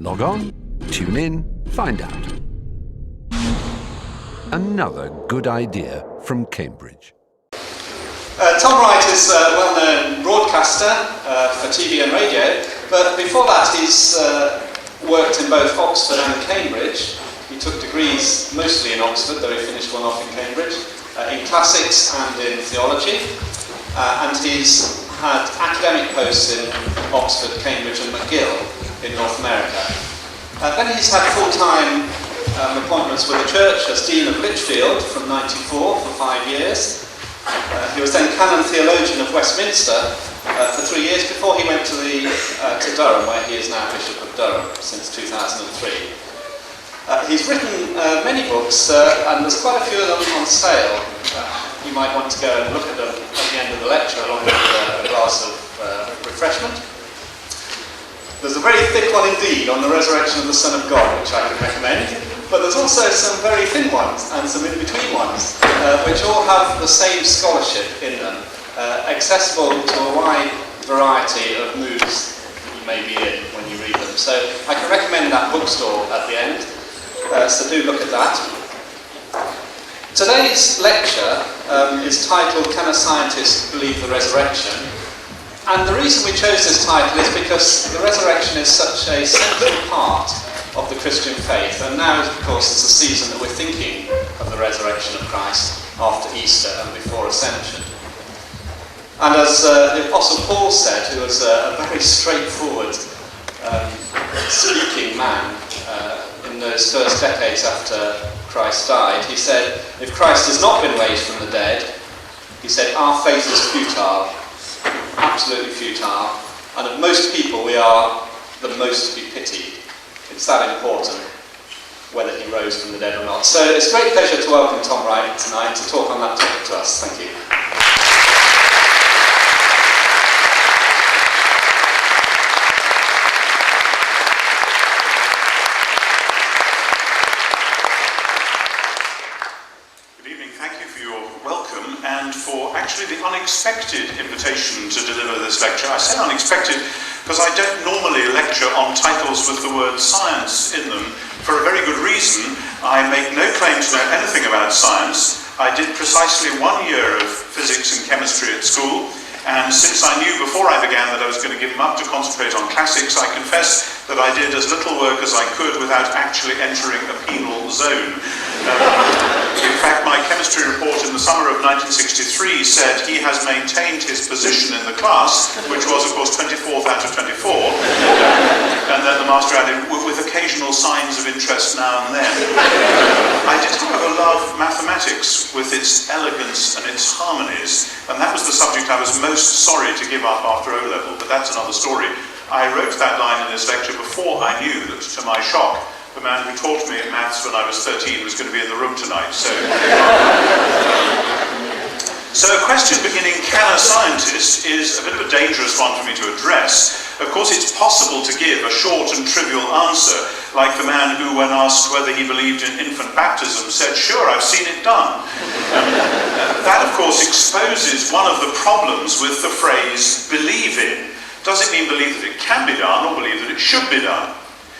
Log on, tune in, find out. Another good idea from Cambridge. Tom Wright is a well-known broadcaster for TV and radio, but before that he's worked in both Oxford and Cambridge. He took degrees mostly in Oxford, though he finished one off in Cambridge, in classics and in theology, and he's had academic posts in Oxford, Cambridge and McGill in North America. Then he's had full-time appointments with the church as Dean of Lichfield from '94 for 5 years. He was then Canon Theologian of Westminster for 3 years before he went to Durham, where he is now Bishop of Durham since 2003. He's written many books, and there's quite a few of them on sale. You might want to go and look at them at the end of the lecture along with a glass of refreshment. There's a very thick one indeed on the resurrection of the Son of God, which I can recommend. But there's also some very thin ones and some in-between ones, which all have the same scholarship in them, accessible to a wide variety of moods you may be in when you read them. So I can recommend that bookstore at the end, so do look at that. Today's lecture is titled, Can a Scientist Believe the Resurrection? And the reason we chose this title is because the resurrection is such a central part of the Christian faith, and now, of course, is the season that we're thinking of the resurrection of Christ after Easter and before Ascension. And as the Apostle Paul said, who was a very straightforward speaking man in those first decades after Christ died, he said, if Christ has not been raised from the dead, he said, our faith is futile, absolutely futile, and of most people we are the most to be pitied. It's that important whether he rose from the dead or not. So it's a great pleasure to welcome Tom Wright tonight to talk on that topic to us. Thank you. Good evening. Thank you for your welcome and for actually the unexpected invitation to deliver this lecture. I say unexpected because I don't normally lecture on titles with the word science in them, for a very good reason. I make no claim to know anything about science. I did precisely 1 year of physics and chemistry at school, and since I knew before I began that I was going to give them up to concentrate on classics, I confess that I did as little work as I could without actually entering a penal zone. In fact, my chemistry report in the summer of 1963 said he has maintained his position in the class, which was, of course, 24th out of 24. And then the master added, with occasional signs of interest now and then. I did, however, love mathematics with its elegance and its harmonies, and that was the subject I was most sorry to give up after O-level, but that's another story. I wrote that line in this lecture before I knew that, to my shock, the man who taught me maths when I was 13 was going to be in the room tonight. So a question beginning, can a scientist, is a bit of a dangerous one for me to address. Of course, it's possible to give a short and trivial answer, like the man who, when asked whether he believed in infant baptism, said, sure, I've seen it done. That, of course, exposes one of the problems with the phrase believe in. Does it mean believe that it can be done, or believe that it should be done?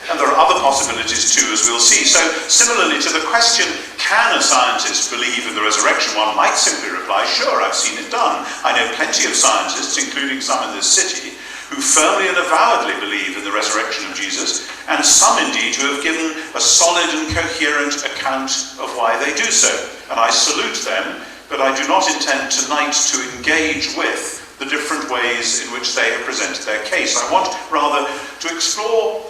And there are other possibilities too, as we'll see. So, similarly to the question, can a scientist believe in the resurrection, one might simply reply, sure, I've seen it done. I know plenty of scientists, including some in this city, who firmly and avowedly believe in the resurrection of Jesus, and some indeed who have given a solid and coherent account of why they do so. And I salute them, but I do not intend tonight to engage with the different ways in which they have presented their case. I want rather to explore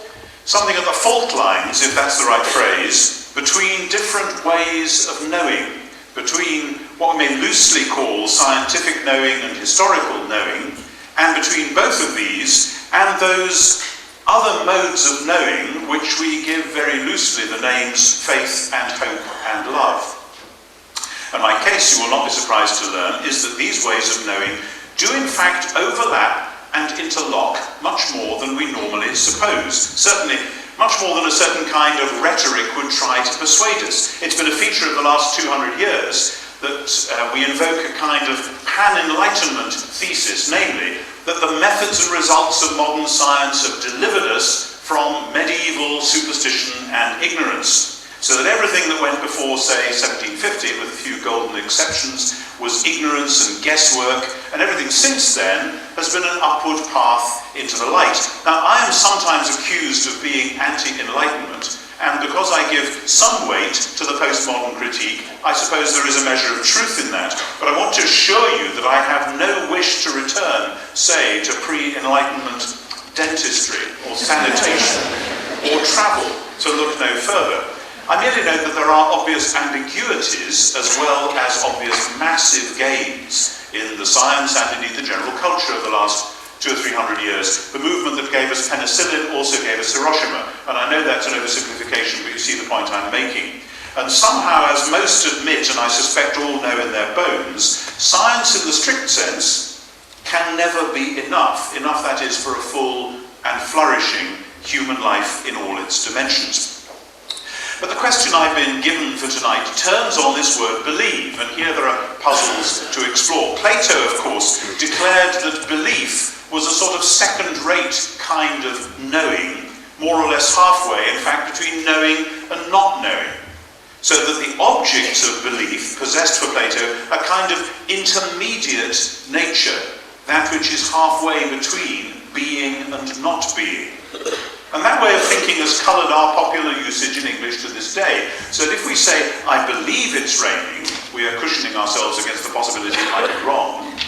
something at the fault lines, if that's the right phrase, between different ways of knowing, between what we may loosely call scientific knowing and historical knowing, and between both of these and those other modes of knowing which we give very loosely the names faith and hope and love. And my case, you will not be surprised to learn, is that these ways of knowing do in fact overlap and interlock much more than we normally suppose. Certainly, much more than a certain kind of rhetoric would try to persuade us. It's been a feature of the last 200 years that we invoke a kind of pan-enlightenment thesis, namely, that the methods and results of modern science have delivered us from medieval superstition and ignorance, so that everything that went before, say, 1750, with a few golden exceptions, was ignorance and guesswork, and everything since then has been an upward path into the light. Now, I am sometimes accused of being anti-enlightenment, and because I give some weight to the postmodern critique, I suppose there is a measure of truth in that. But I want to assure you that I have no wish to return, say, to pre-enlightenment dentistry or sanitation or travel, to look no further. I merely note that there are obvious ambiguities as well as obvious massive gains in the science and indeed the general culture of the last 200 or 300 years. The movement that gave us penicillin also gave us Hiroshima, and I know that's an oversimplification, but you see the point I'm making. And somehow, as most admit, and I suspect all know in their bones, science in the strict sense can never be enough. Enough, that is, for a full and flourishing human life in all its dimensions. But the question I've been given for tonight turns on this word believe, and here there are puzzles to explore. Plato, of course, declared that belief was a sort of second-rate kind of knowing, more or less halfway, in fact, between knowing and not knowing. So that the objects of belief possessed for Plato a kind of intermediate nature, that which is halfway between being and not being. And that way of thinking has coloured our popular usage in English to this day. So that if we say, I believe it's raining, we are cushioning ourselves against the possibility it might be wrong.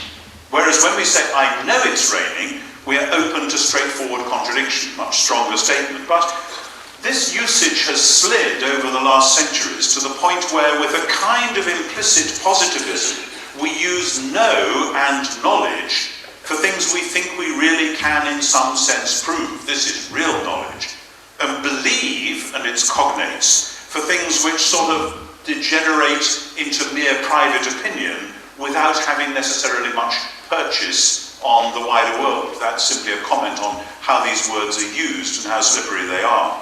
Whereas when we say, I know it's raining, we are open to straightforward contradiction, much stronger statement. But this usage has slid over the last centuries to the point where, with a kind of implicit positivism, we use know and knowledge for things we think we really can in some sense prove. This is real knowledge. And believe and its cognates for things which sort of degenerate into mere private opinion without having necessarily much purchase on the wider world. That's simply a comment on how these words are used and how slippery they are.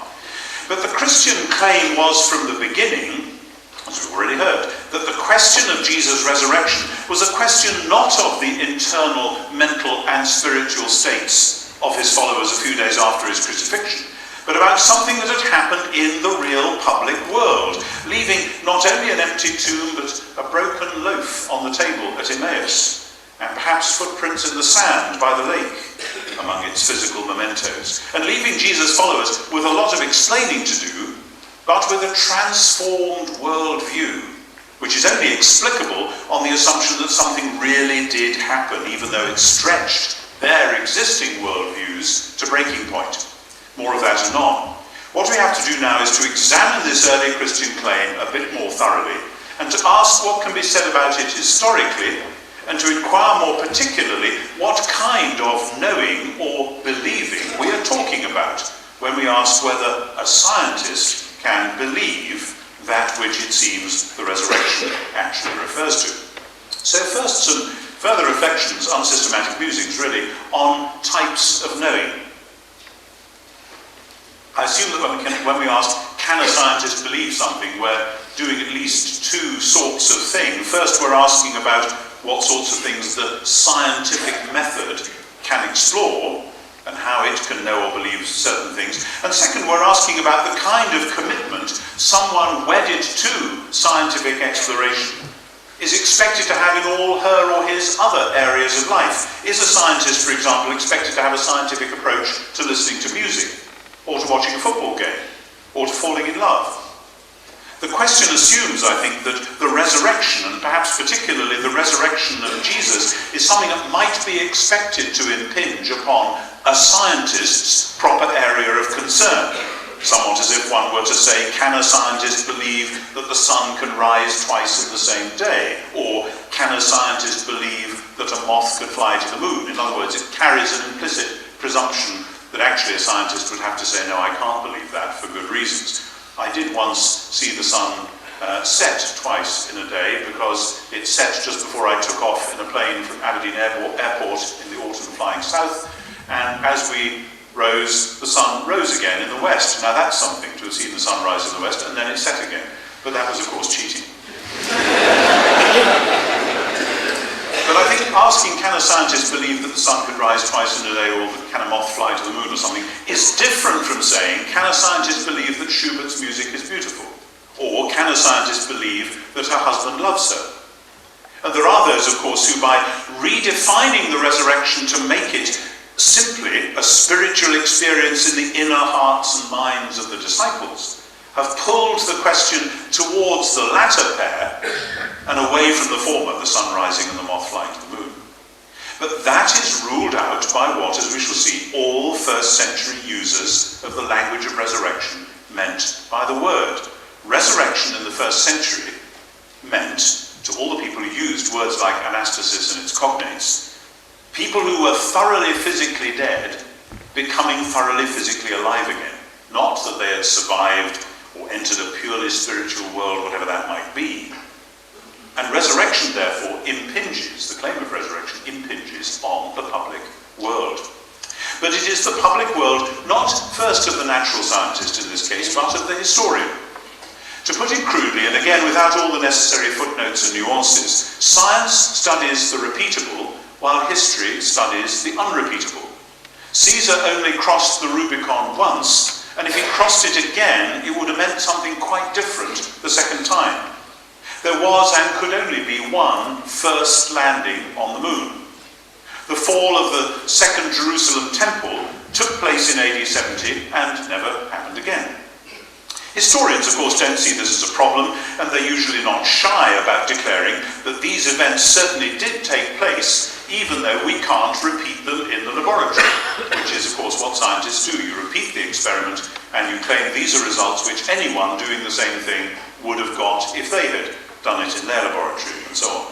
But the Christian claim was from the beginning, as we've already heard, that the question of Jesus' resurrection was a question not of the internal mental and spiritual states of his followers a few days after his crucifixion, but about something that had happened in the real public world, leaving not only an empty tomb, but a broken loaf on the table at Emmaus, and perhaps footprints in the sand by the lake among its physical mementos, and leaving Jesus' followers with a lot of explaining to do, but with a transformed worldview, which is only explicable on the assumption that something really did happen, even though it stretched their existing worldviews to breaking point. More of that anon. What we have to do now is to examine this early Christian claim a bit more thoroughly, and to ask what can be said about it historically, and to inquire more particularly what kind of knowing or believing we are talking about when we ask whether a scientist can believe that which it seems the resurrection actually refers to. So first, some further reflections, unsystematic musings really, on types of knowing. I assume that when we ask, can a scientist believe something, we're doing at least two sorts of things. First, we're asking about what sorts of things the scientific method can explore, and how it can know or believe certain things. And second, we're asking about the kind of commitment someone wedded to scientific exploration is expected to have in all her or his other areas of life. Is a scientist, for example, expected to have a scientific approach to listening to music, or to watching a football game, or to falling in love? The question assumes, I think, that the resurrection, and perhaps particularly the resurrection of Jesus, is something that might be expected to impinge upon a scientist's proper area of concern. Somewhat as if one were to say, can a scientist believe that the sun can rise twice in the same day? Or can a scientist believe that a moth could fly to the moon? In other words, it carries an implicit presumption that actually a scientist would have to say, no, I can't believe that for good reasons. I did once see the sun set twice in a day, because it set just before I took off in a plane from Aberdeen Airport in the autumn flying south, and as we rose, the sun rose again in the west. Now that's something, to have seen the sun rise in the west and then it set again, but that was of course cheating. But I think asking, can a scientist believe that the sun could rise twice in a day, or can a moth fly to the moon or something, is different from saying, can a scientist believe that Schubert's music is beautiful? Or can a scientist believe that her husband loves her? And there are those, of course, who by redefining the resurrection to make it simply a spiritual experience in the inner hearts and minds of the disciples, have pulled the question towards the latter pair and away from the former, the sun rising and the moth flying to the moon. But that is ruled out by what, as we shall see, all first century users of the language of resurrection meant by the word. Resurrection in the first century meant, to all the people who used words like anastasis and its cognates, people who were thoroughly physically dead becoming thoroughly physically alive again. Not that they had survived or entered a purely spiritual world, whatever that might be. And resurrection, therefore, impinges, the claim of resurrection impinges on the public world. But it is the public world, not first of the natural scientist in this case, but of the historian. To put it crudely, and again without all the necessary footnotes and nuances, science studies the repeatable, while history studies the unrepeatable. Caesar only crossed the Rubicon once, and if he crossed it again, it would have meant something quite different the second time. There was and could only be one first landing on the moon. The fall of the Second Jerusalem Temple took place in AD 70 and never happened again. Historians, of course, don't see this as a problem, and they're usually not shy about declaring that these events certainly did take place, even though we can't repeat them in the laboratory, which is, of course, what scientists do. You repeat the experiment, and you claim these are results which anyone doing the same thing would have got if they had done it in their laboratory, and so on.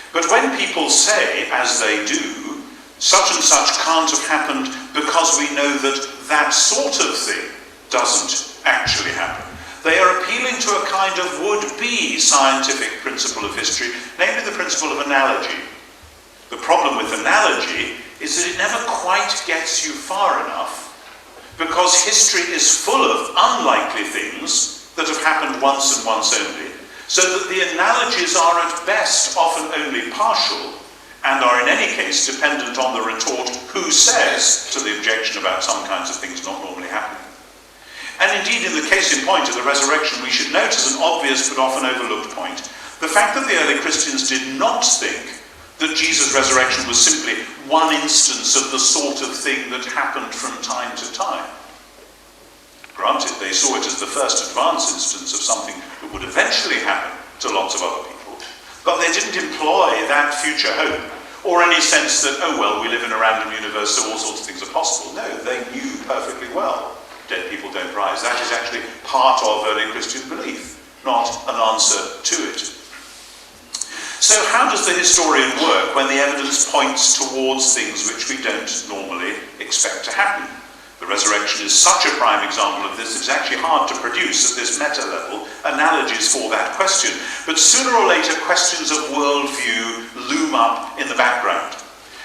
But when people say, as they do, such and such can't have happened because we know that that sort of thing doesn't actually happen, they are appealing to a kind of would-be scientific principle of history, namely the principle of analogy. The problem with analogy is that it never quite gets you far enough, because history is full of unlikely things that have happened once and once only, so that the analogies are at best often only partial, and are in any case dependent on the retort who says to the objection about some kinds of things not normally happening. And indeed, in the case in point of the resurrection, we should note as an obvious but often overlooked point, the fact that the early Christians did not think that Jesus' resurrection was simply one instance of the sort of thing that happened from time to time. Granted, they saw it as the first advance instance of something that would eventually happen to lots of other people, but they didn't employ that future hope, or any sense that, oh well, we live in a random universe, so all sorts of things are possible. No, they knew perfectly well dead people don't rise. That is actually part of early Christian belief, not an answer to it. So how does the historian work when the evidence points towards things which we don't normally expect to happen? The resurrection is such a prime example of this, it's actually hard to produce at this meta level analogies for that question. But sooner or later, questions of worldview loom up in the background.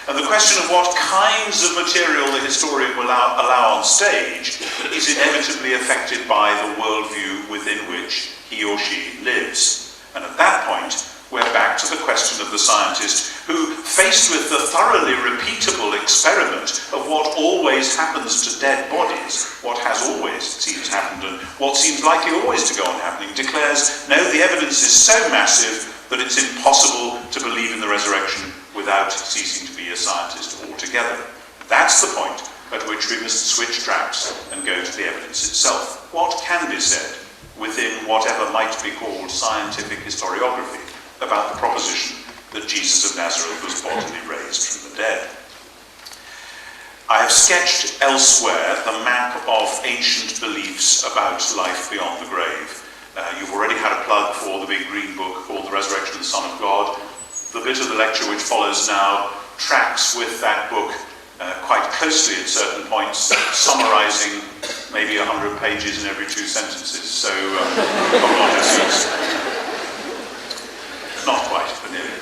And the question of what kinds of material the historian will allow on stage is inevitably affected by the worldview within which he or she lives. And at that point, we're back to the question of the scientist who, faced with the thoroughly repeatable experiment of what always happens to dead bodies, what has always seems happened and what seems likely always to go on happening, declares, no, the evidence is so massive that it's impossible to believe in the resurrection without ceasing to be a scientist altogether. That's the point at which we must switch tracks and go to the evidence itself. What can be said within whatever might be called scientific historiography about the proposition that Jesus of Nazareth was bodily raised from the dead? I have sketched elsewhere the map of ancient beliefs about life beyond the grave. You've already had a plug for the big green book called The Resurrection of the Son of God. The bit of the lecture which follows now tracks with that book quite closely at certain points, summarizing maybe 100 pages in every 2 sentences. So, apologies. Not quite, but nearly.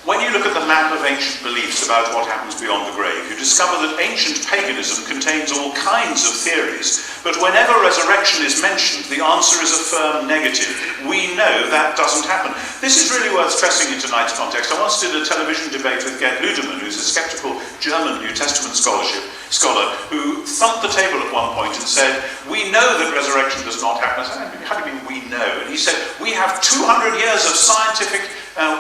When you you look at the map of ancient beliefs about what happens beyond the grave, you discover that ancient paganism contains all kinds of theories, but whenever resurrection is mentioned, the answer is a firm negative. We know that doesn't happen. This is really worth stressing in tonight's context. I once did a television debate with Gerd Ludemann, who's a skeptical German New Testament scholar, who thumped the table at one point and said, "We know that resurrection does not happen." I said, "How do you mean we know?" And he said, "We have 200 years of scientific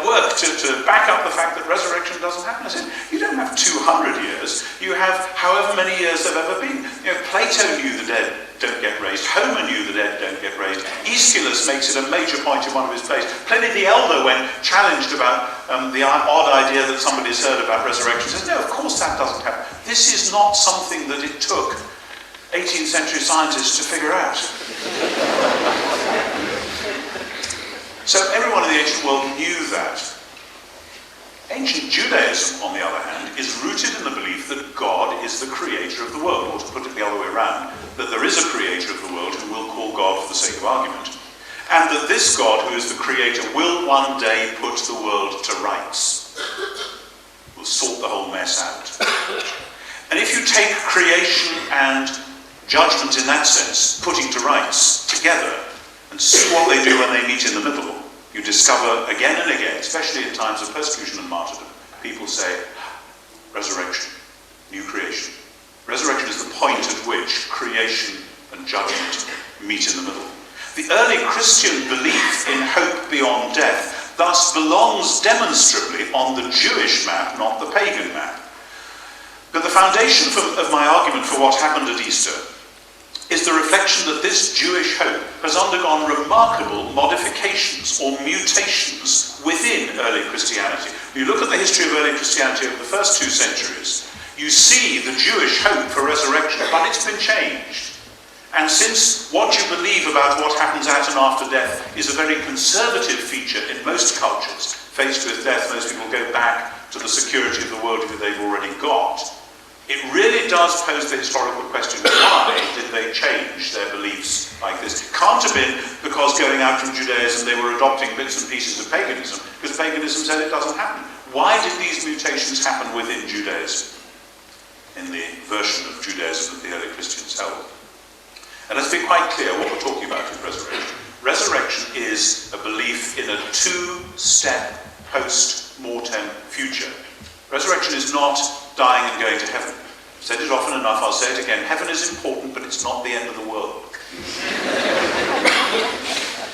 work to back up the fact that resurrection doesn't happen." I said, "You don't have 200 years. You have however many years there have ever been. Plato knew the dead don't get raised. Homer knew the dead don't get raised. Aeschylus makes it a major point in one of his plays. Pliny the Elder, when challenged about the odd idea that somebody's heard about resurrection, says, no, of course that doesn't happen. This is not something that it took 18th century scientists to figure out." So everyone in the ancient world knew that. Ancient Judaism, on the other hand, is rooted in the belief that God is the creator of the world, or to put it the other way around, that there is a creator of the world who we'll call God for the sake of argument, and that this God, who is the creator, will one day put the world to rights. Will sort the whole mess out. And if you take creation and judgment in that sense, putting to rights, together, and see what they do when they meet in the middle, you discover again and again, especially in times of persecution and martyrdom, people say, resurrection, new creation. Resurrection is the point at which creation and judgment meet in the middle. The early Christian belief in hope beyond death thus belongs demonstrably on the Jewish map, not the pagan map. But the foundation of my argument for what happened at Easter is the reflection that this Jewish hope has undergone remarkable modifications or mutations within early Christianity. You look at the history of early Christianity over the first 2 centuries, you see the Jewish hope for resurrection, but it's been changed. And since what you believe about what happens at and after death is a very conservative feature in most cultures, faced with death, most people go back to the security of the world that they've already got. It really does pose the historical question, why did they change their beliefs like this? It can't have been because going out from Judaism they were adopting bits and pieces of paganism, because paganism said it doesn't happen. Why did these mutations happen within Judaism, in the version of Judaism that the early Christians held? And let's be quite clear what we're talking about with resurrection. Resurrection is a belief in a 2-step post-mortem future. Resurrection is not dying and going to heaven. I've said it often enough, I'll say it again. Heaven is important, but it's not the end of the world.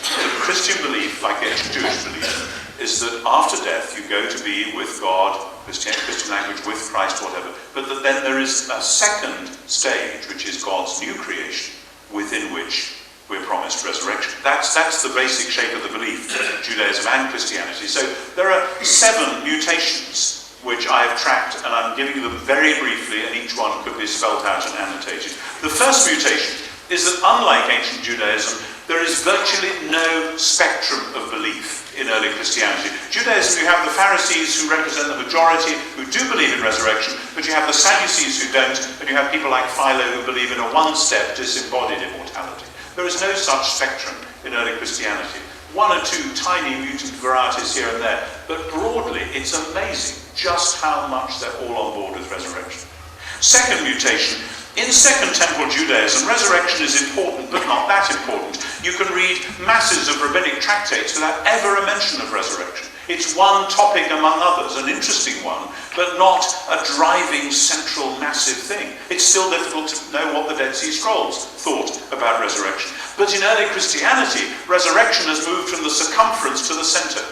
The Christian belief, like the ancient Jewish belief, is that after death you go to be with God, Christian language, with Christ, whatever, but that then there is a second stage, which is God's new creation, within which we're promised resurrection. That's the basic shape of the belief, Judaism and Christianity. So there are 7 mutations which I have tracked, and I'm giving you them very briefly, and each one could be spelled out and annotated. The first mutation is that, unlike ancient Judaism, there is virtually no spectrum of belief in early Christianity. Judaism, you have the Pharisees who represent the majority, who do believe in resurrection, but you have the Sadducees who don't, and you have people like Philo who believe in a one-step disembodied immortality. There is no such spectrum in early Christianity. 1 or 2 tiny mutant varieties here and there, but broadly it's amazing just how much they're all on board with resurrection. Second mutation, in Second Temple Judaism, resurrection is important, but not that important. You can read masses of rabbinic tractates without ever a mention of resurrection. It's one topic among others, an interesting one, but not a driving, central, massive thing. It's still difficult to know what the Dead Sea Scrolls thought about resurrection. But in early Christianity, resurrection has moved from the circumference to the center.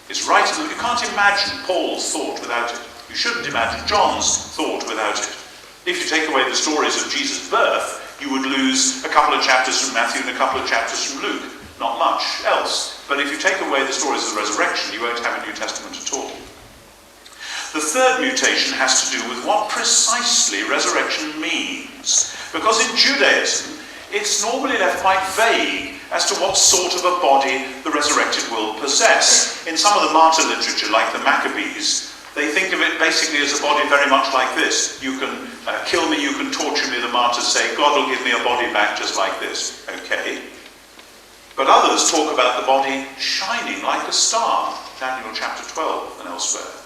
It's right in the... You can't imagine Paul's thought without it. You shouldn't imagine John's thought without it. If you take away the stories of Jesus' birth, you would lose a couple of chapters from Matthew and a couple of chapters from Luke. Not much else. But if you take away the stories of the resurrection, you won't have a New Testament at all. The third mutation has to do with what precisely resurrection means. Because in Judaism, it's normally left quite vague as to what sort of a body the resurrected will possess. In some of the martyr literature, like the Maccabees, they think of it basically as a body very much like this. You can kill me, you can torture me, the martyrs say, God will give me a body back just like this. Okay. But others talk about the body shining like a star. Daniel chapter 12 and elsewhere.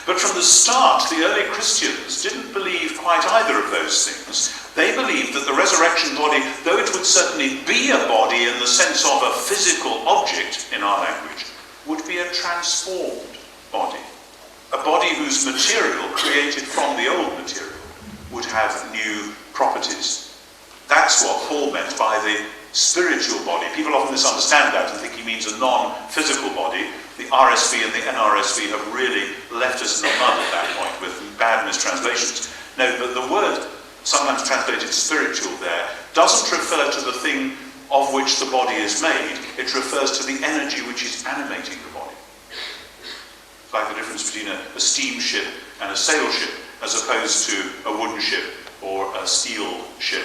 But from the start, the early Christians didn't believe quite either of those things. They believed that the resurrection body, though it would certainly be a body in the sense of a physical object in our language, would be a transformed body. A body whose material, created from the old material, would have new properties. That's what Paul meant by the spiritual body. People often misunderstand that and think he means a non-physical body. The RSV and the NRSV have really left us in the mud at that point with bad mistranslations. No, but the word, sometimes translated spiritual there, doesn't refer to the thing of which the body is made. It refers to the energy which is animating the body. It's like the difference between a steamship and a sail ship, as opposed to a wooden ship or a steel ship.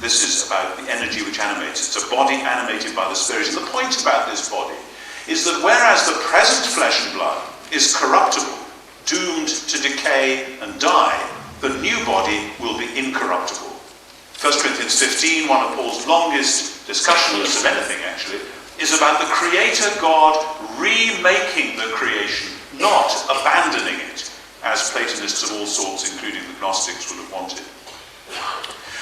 This is about the energy which animates. It's a body animated by the Spirit. And the point about this body is that whereas the present flesh and blood is corruptible, doomed to decay and die, the new body will be incorruptible. 1 Corinthians 15, one of Paul's longest discussions of anything actually, is about the Creator God remaking the creation, not abandoning it, as Platonists of all sorts, including the Gnostics, would have wanted.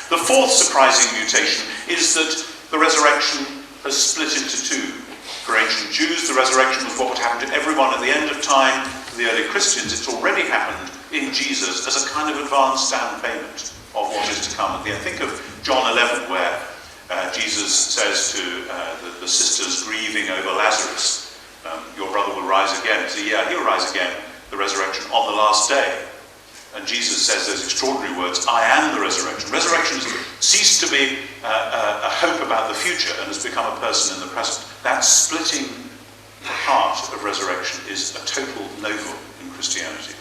The fourth surprising mutation is that the resurrection has split into two. For ancient Jews, the resurrection was what would happen to everyone at the end of time. For the early Christians, it's already happened in Jesus as a kind of advanced down payment of what is to come at the end. Think of John 11, where Jesus says to the sisters grieving over Lazarus, your brother will rise again. So yeah, he'll rise again, the resurrection, on the last day. And Jesus says those extraordinary words, I am the resurrection. Resurrection has ceased to be a hope about the future and has become a person in the present. That splitting apart of resurrection is a total novum in Christianity.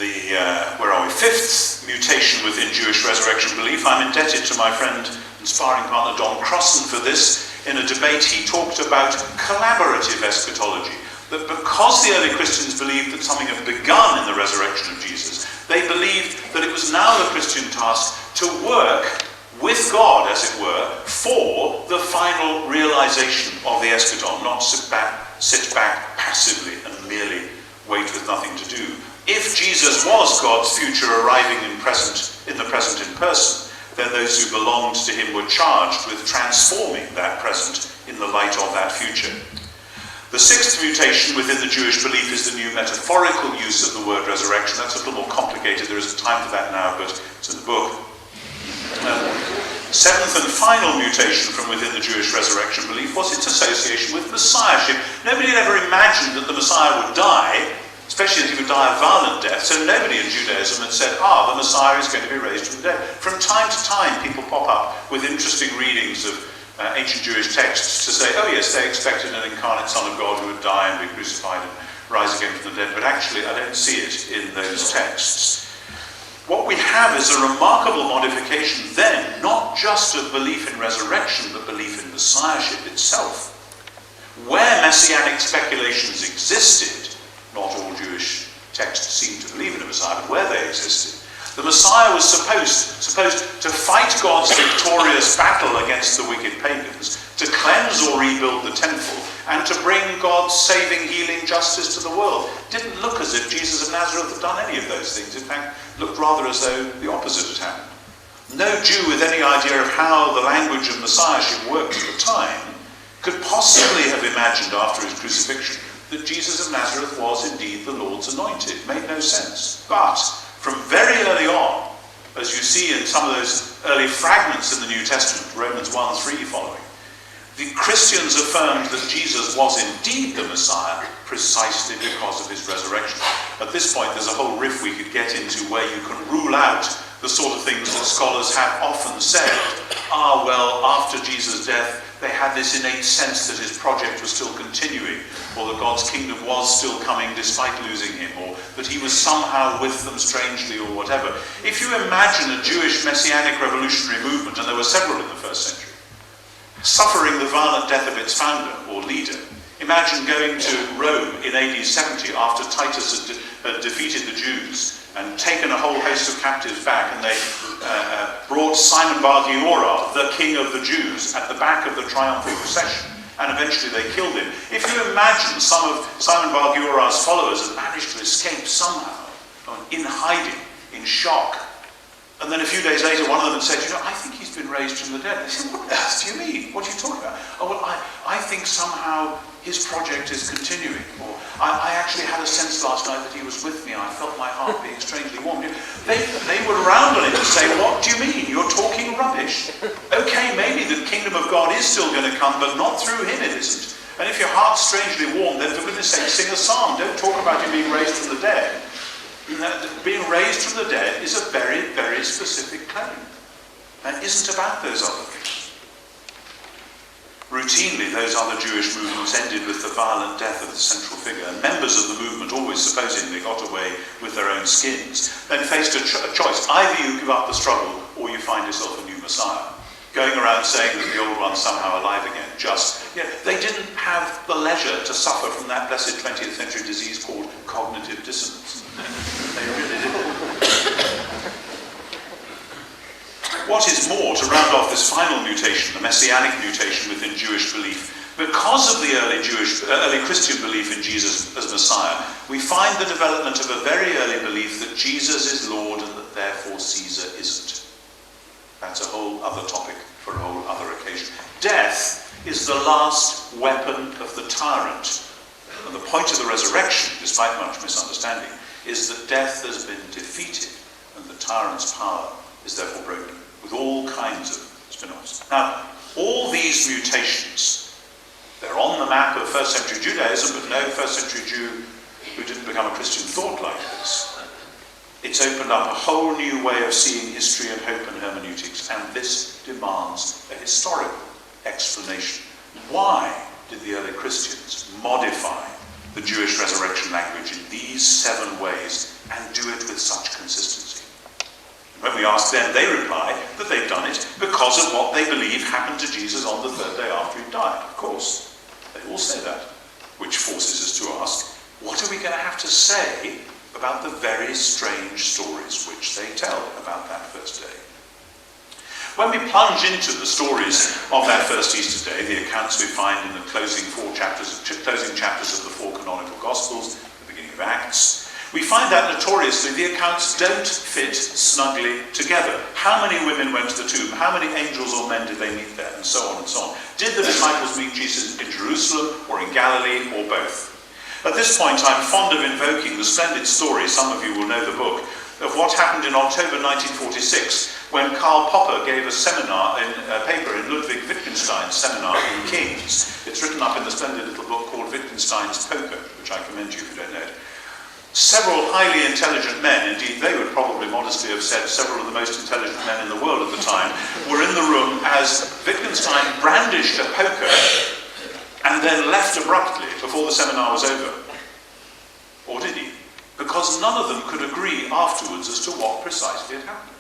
Where are we? Fifth mutation within Jewish resurrection belief. I'm indebted to my friend and sparring partner Don Crossan for this. In a debate he talked about collaborative eschatology. That because the early Christians believed that something had begun in the resurrection of Jesus, they believed that it was now the Christian task to work with God, as it were, for the final realization of the eschaton, not sit back passively and merely wait with nothing to do. If Jesus was God's future arriving in the present in person, then those who belonged to him were charged with transforming that present in the light of that future. The sixth mutation within the Jewish belief is the new metaphorical use of the word resurrection. That's a little more complicated. There isn't time for that now, but it's in the book. Seventh and final mutation from within the Jewish resurrection belief was its association with messiahship. Nobody had ever imagined that the Messiah would die, especially that he would die a violent death, so nobody in Judaism had said, the Messiah is going to be raised from the dead. From time to time, people pop up with interesting readings of ancient Jewish texts to say, oh yes, they expected an incarnate Son of God who would die and be crucified and rise again from the dead, but actually I don't see it in those texts. What we have is a remarkable modification then, not just of belief in resurrection, but belief in messiahship itself. Where messianic speculations existed, not all Jewish texts seem to believe in a Messiah, but where they existed, the Messiah was supposed to fight God's victorious battle against the wicked pagans, to cleanse or rebuild the temple, and to bring God's saving, healing justice to the world. It didn't look as if Jesus of Nazareth had done any of those things. In fact, it looked rather as though the opposite had happened. No Jew with any idea of how the language of messiahship worked at the time could possibly have imagined after his crucifixion that Jesus of Nazareth was indeed the Lord's anointed. It made no sense. But from very early on, as you see in some of those early fragments in the New Testament, Romans 1:3 following, the Christians affirmed that Jesus was indeed the Messiah precisely because of his resurrection. At this point, there's a whole riff we could get into where you can rule out the sort of things that scholars have often said. Well, after Jesus' death, they had this innate sense that his project was still continuing, or that God's kingdom was still coming despite losing him, or that he was somehow with them strangely, or whatever. If you imagine a Jewish messianic revolutionary movement, and there were several in the first century, suffering the violent death of its founder or leader, imagine going to Rome in AD 70 after Titus had defeated the Jews and taken a whole host of captives back, and they brought Simon Bar Giora, the king of the Jews, at the back of the triumphal procession. and eventually they killed him. If you imagine some of Simon Bar Giurah's followers had managed to escape somehow, in hiding, in shock, and then a few days later one of them had said, I think he's been raised from the dead. They said, what on earth do you mean? What are you talking about? Oh, well, I think somehow his project is continuing. Or I actually had a sense last night that he was with me. I felt my heart being strangely warm. They would round on it and say, what do you mean? You're talking rubbish. Okay, maybe the kingdom of God is still going to come, but not through him it isn't. And if your heart's strangely warm, then for goodness sake, sing a psalm. Don't talk about him being raised from the dead. Being raised from the dead is a very, very specific claim. And isn't about those other things. Routinely, those other Jewish movements ended with the violent death of the central figure, and members of the movement, always supposing they got away with their own skins, then faced a choice. Either you give up the struggle, or you find yourself a new Messiah. Going around saying that the old one's somehow alive again, they didn't have the leisure to suffer from that blessed 20th century disease called cognitive dissonance. They really didn't. What is more, to round off this final mutation, the messianic mutation within Jewish belief, because of the early Christian belief in Jesus as Messiah, we find the development of a very early belief that Jesus is Lord and that therefore Caesar isn't. That's a whole other topic for a whole other occasion. Death is the last weapon of the tyrant. And the point of the resurrection, despite much misunderstanding, is that death has been defeated and the tyrant's power is therefore broken, with all kinds of spin-offs. Now, all these mutations, they're on the map of first century Judaism, but no first century Jew who didn't become a Christian thought like this. It's opened up a whole new way of seeing history and hope and hermeneutics, and this demands a historical explanation. Why did the early Christians modify the Jewish resurrection language in these 7 ways and do it with such consistency? When we ask them, they reply that they've done it because of what they believe happened to Jesus on the 3rd day after he died. Of course, they all say that, which forces us to ask, what are we going to have to say about the very strange stories which they tell about that first day? When we plunge into the stories of that first Easter day, the accounts we find in the closing chapters of the 4 canonical Gospels, the beginning of Acts, we find that notoriously the accounts don't fit snugly together. How many women went to the tomb? How many angels or men did they meet there? And so on and so on. Did the disciples meet Jesus in Jerusalem or in Galilee or both? At this point, I'm fond of invoking the splendid story, some of you will know the book, of what happened in October 1946 when Karl Popper gave a seminar in a paper in Ludwig Wittgenstein's seminar in Kings. It's written up in the splendid little book called Wittgenstein's Poker, which I commend you if you don't know it. Several highly intelligent men, indeed they would probably modestly have said several of the most intelligent men in the world at the time, were in the room as Wittgenstein brandished a poker and then left abruptly before the seminar was over. Or did he? Because none of them could agree afterwards as to what precisely had happened.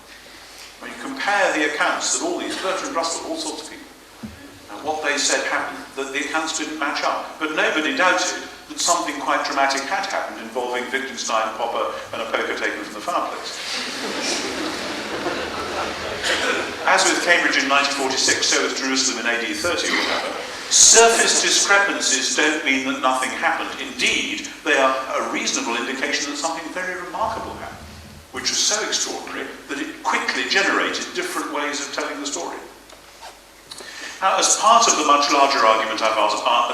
When you compare the accounts that all these, Bertrand Russell, all sorts of people, and what they said happened, that the accounts didn't match up. But nobody doubted that something quite dramatic had happened involving Wittgenstein, Popper, and a poker taken from the fireplace. As with Cambridge in 1946, so with Jerusalem in AD 30 or whatever, surface discrepancies don't mean that nothing happened. Indeed, they are a reasonable indication that something very remarkable happened, which was so extraordinary that it quickly generated different ways of telling the story. Now, as part of the much larger argument I've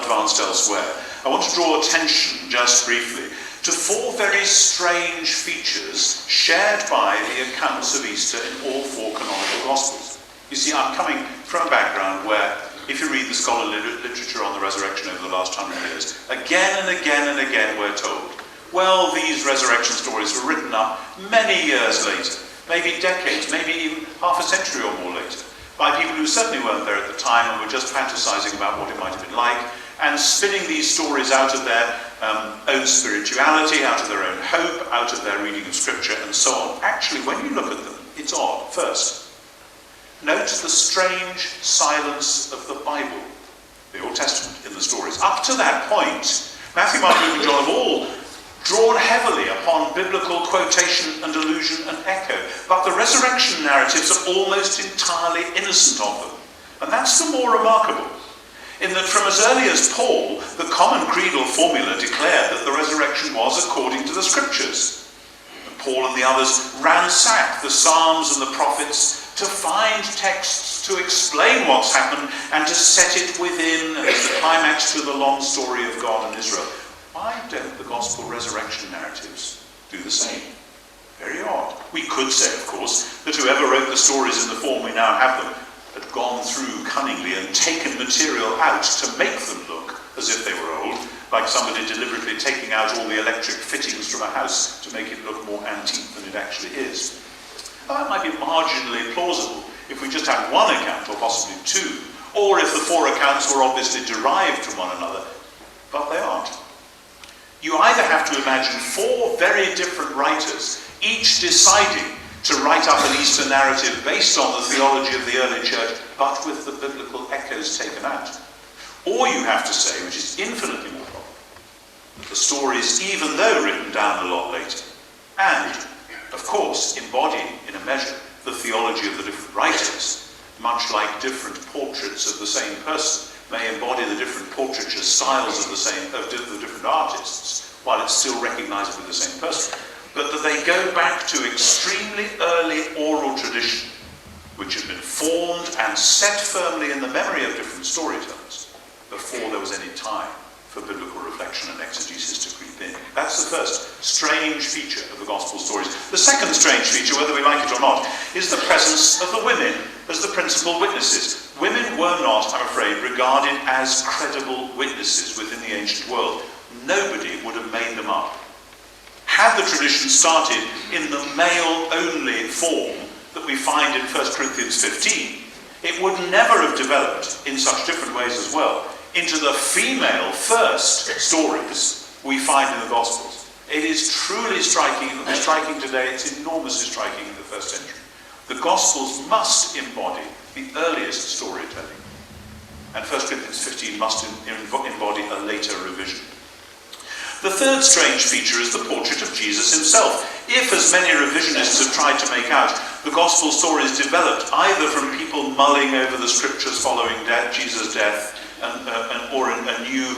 advanced elsewhere, I want to draw attention, just briefly, to 4 very strange features shared by the accounts of Easter in all 4 canonical Gospels. You see, I'm coming from a background where, if you read the scholarly literature on the resurrection over the last 100 years, again and again and again we're told, well, these resurrection stories were written up many years later, maybe decades, maybe even half a century or more later, by people who certainly weren't there at the time and were just fantasizing about what it might have been like, and spinning these stories out of their own spirituality, out of their own hope, out of their reading of scripture, and so on. Actually, when you look at them, it's odd. First, note the strange silence of the Bible, the Old Testament, in the stories. Up to that point, Matthew, Mark, Luke, and John have all drawn heavily upon biblical quotation and allusion and echo, but the resurrection narratives are almost entirely innocent of them. And that's the more remarkable. in that from as early as Paul, the common creedal formula declared that the resurrection was according to the scriptures. And Paul and the others ransacked the Psalms and the prophets to find texts to explain what's happened and to set it within as the climax to the long story of God and Israel. Why don't the gospel resurrection narratives do the same? Very odd. We could say, of course, that whoever wrote the stories in the form we now have them had gone through cunningly and taken material out to make them look as if they were old, like somebody deliberately taking out all the electric fittings from a house to make it look more antique than it actually is. Now, that might be marginally plausible if we just had one account, or possibly two, or if the four accounts were obviously derived from one another, but they aren't. You either have to imagine four very different writers, each deciding to write up an Easter narrative based on the theology of the early church, but with the biblical echoes taken out. Or you have to say, which is infinitely more probable, that the stories, even though written down a lot later, and, of course, embody, in a measure, the theology of the different writers, much like different portraits of the same person may embody the different portraiture styles of the different artists, while it's still recognizably the same person, but that they go back to extremely early oral tradition, which had been formed and set firmly in the memory of different storytellers before there was any time for biblical reflection and exegesis to creep in. That's the first strange feature of the gospel stories. The second strange feature, whether we like it or not, is the presence of the women as the principal witnesses. Women were not, I'm afraid, regarded as credible witnesses within the ancient world. Nobody would have made them up. Had the tradition started in the male-only form that we find in 1 Corinthians 15, it would never have developed in such different ways as well into the female-first stories we find in the Gospels. It is truly striking. It will be striking today. It's enormously striking in the first century. The Gospels must embody the earliest storytelling, and 1 Corinthians 15 must embody a later revision. The third strange feature is the portrait of Jesus himself. If, as many revisionists have tried to make out, the gospel stories developed either from people mulling over the scriptures following Jesus' death or a new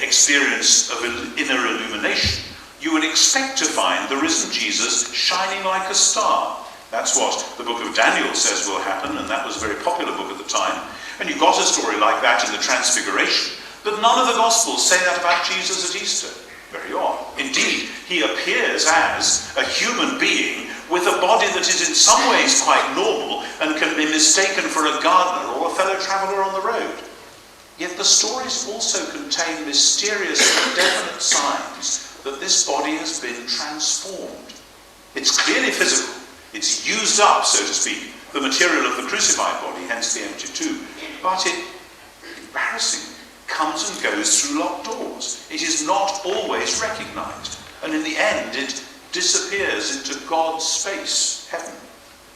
experience of inner illumination, you would expect to find the risen Jesus shining like a star. That's what the book of Daniel says will happen, and that was a very popular book at the time. And you got a story like that in the Transfiguration, but none of the Gospels say that about Jesus at Easter. Very odd. Indeed, he appears as a human being with a body that is in some ways quite normal and can be mistaken for a gardener or a fellow traveller on the road. Yet the stories also contain mysterious and definite signs that this body has been transformed. It's clearly physical. It's used up, so to speak, the material of the crucified body, hence the empty tomb. But it, embarrassingly, comes and goes through locked doors. It is not always recognised. And in the end, it disappears into God's space, heaven,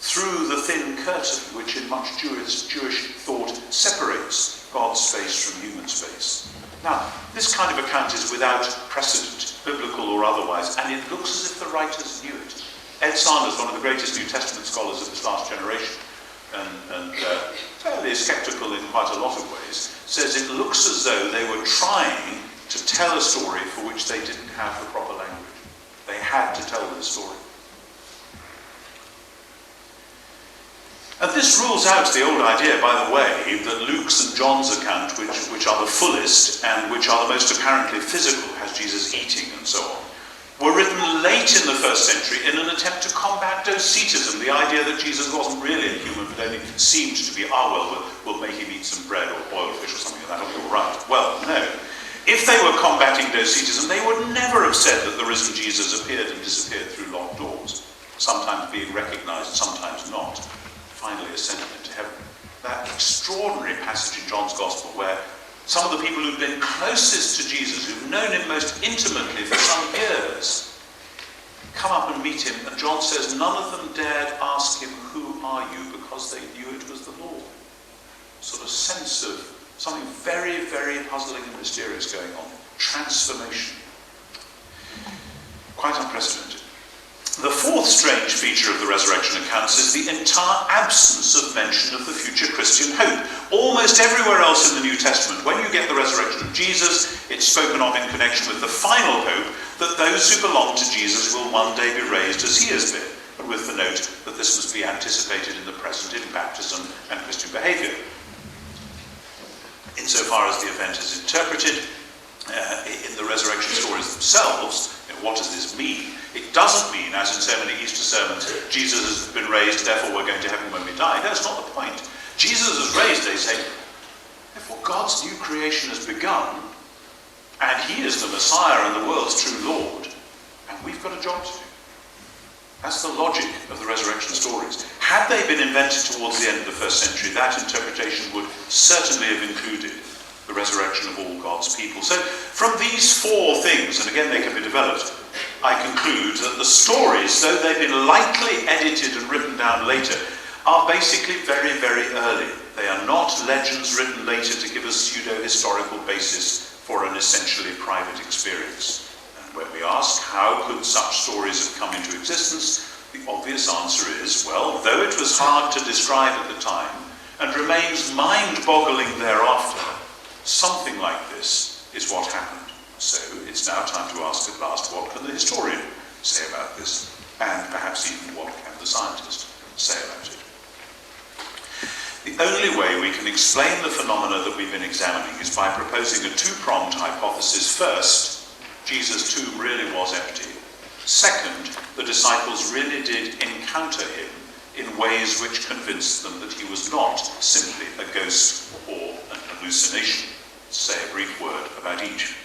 through the thin curtain which in much Jewish thought separates God's space from human space. Now, this kind of account is without precedent, biblical or otherwise, and it looks as if the writers knew it. Ed Sanders, one of the greatest New Testament scholars of this last generation, and fairly sceptical in quite a lot of ways, says it looks as though they were trying to tell a story for which they didn't have the proper language. They had to tell the story. And this rules out the old idea, by the way, that Luke's and John's account, which are the fullest and which are the most apparently physical, has Jesus eating and so on, were written late in the first century in an attempt to combat Docetism, the idea that Jesus wasn't really a human, but only seemed to be, we'll make him eat some bread or boiled fish or something like that, it'll be all right. Well, no. If they were combating Docetism, they would never have said that the risen Jesus appeared and disappeared through locked doors, sometimes being recognised, sometimes not, finally ascended into heaven. That extraordinary passage in John's Gospel where some of the people who've been closest to Jesus, who've known him most intimately for some years, come up and meet him, and John says none of them dared ask him, "Who are you?" because they knew it was the Lord. Sort of sense of something very, very puzzling and mysterious going on. Transformation. Quite unprecedented. The fourth strange feature of the resurrection accounts is the entire absence of mention of the future Christian hope. Almost everywhere else in the New Testament, when you get the resurrection of Jesus, it's spoken of in connection with the final hope that those who belong to Jesus will one day be raised as he has been, but with the note that this must be anticipated in the present in baptism and Christian behaviour. Insofar as the event is interpreted in the resurrection stories themselves, what does this mean? It doesn't mean, as in so many Easter sermons, Jesus has been raised, therefore we're going to heaven when we die. That's not the point. Jesus is raised, they say, therefore God's new creation has begun, and he is the Messiah and the world's true Lord, and we've got a job to do. That's the logic of the resurrection stories. Had they been invented towards the end of the first century, that interpretation would certainly have included the resurrection of all God's people. So from these four things, and again they can be developed, I conclude that the stories, though they've been lightly edited and written down later, are basically very, very early. They are not legends written later to give a pseudo-historical basis for an essentially private experience. And when we ask how could such stories have come into existence, the obvious answer is, well, though it was hard to describe at the time, and remains mind-boggling thereafter, something like this is what happened. So it's now time to ask at last, what can the historian say about this? And perhaps even what can the scientist say about it? The only way we can explain the phenomena that we've been examining is by proposing a two-pronged hypothesis. First, Jesus' tomb really was empty. Second, the disciples really did encounter him in ways which convinced them that he was not simply a ghost or an hallucination. Say a brief word about each.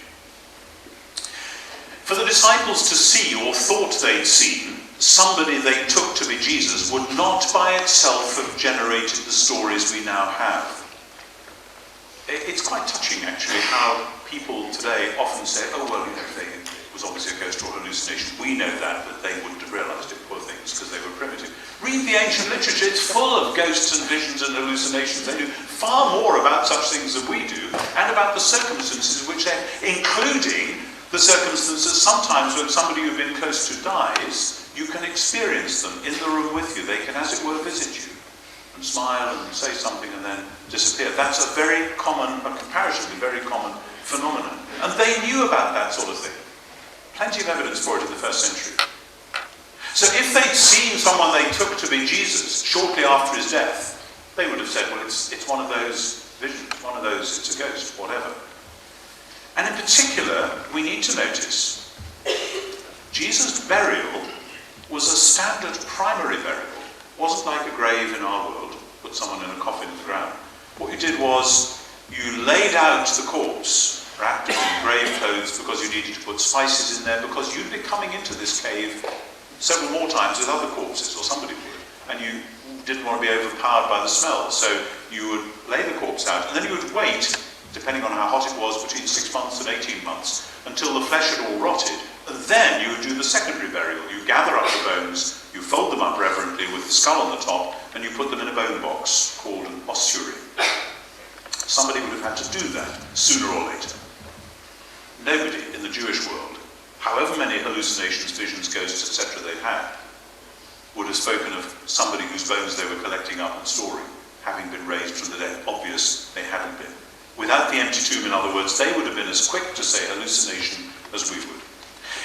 For the disciples to see, or thought they'd seen, somebody they took to be Jesus would not by itself have generated the stories we now have. It's quite touching, actually, how people today often say, oh, well, it was obviously a ghost or hallucination. We know that, but they wouldn't have realised it, poor things, because they were primitive. Read the ancient literature. It's full of ghosts and visions and hallucinations. They do far more about such things than we do, and about the circumstances in which they're, including the circumstances sometimes when somebody you've been close to dies, you can experience them in the room with you. They can, as it were, visit you and smile and say something and then disappear. That's a very common, a comparatively very common phenomenon. And they knew about that sort of thing. Plenty of evidence for it in the first century. So if they'd seen someone they took to be Jesus shortly after his death, they would have said, well, it's one of those visions, one of those, it's a ghost, whatever. And in particular, we need to notice, Jesus' burial was a standard primary burial. It wasn't like a grave in our world, put someone in a coffin in the ground. What you did was, you laid out the corpse, wrapped it in grave clothes because you needed to put spices in there, because you'd be coming into this cave several more times with other corpses, or somebody would, and you didn't want to be overpowered by the smell, so you would lay the corpse out, and then you would wait, depending on how hot it was, between 6 months and 18 months, until the flesh had all rotted, and then you would do the secondary burial. You gather up the bones, you fold them up reverently with the skull on the top, and you put them in a bone box called an ossuary. Somebody would have had to do that sooner or later. Nobody in the Jewish world, however many hallucinations, visions, ghosts, etc. they had, would have spoken of somebody whose bones they were collecting up and storing, having been raised from the dead. Obvious they hadn't been. Without the empty tomb, in other words, they would have been as quick to say hallucination as we would.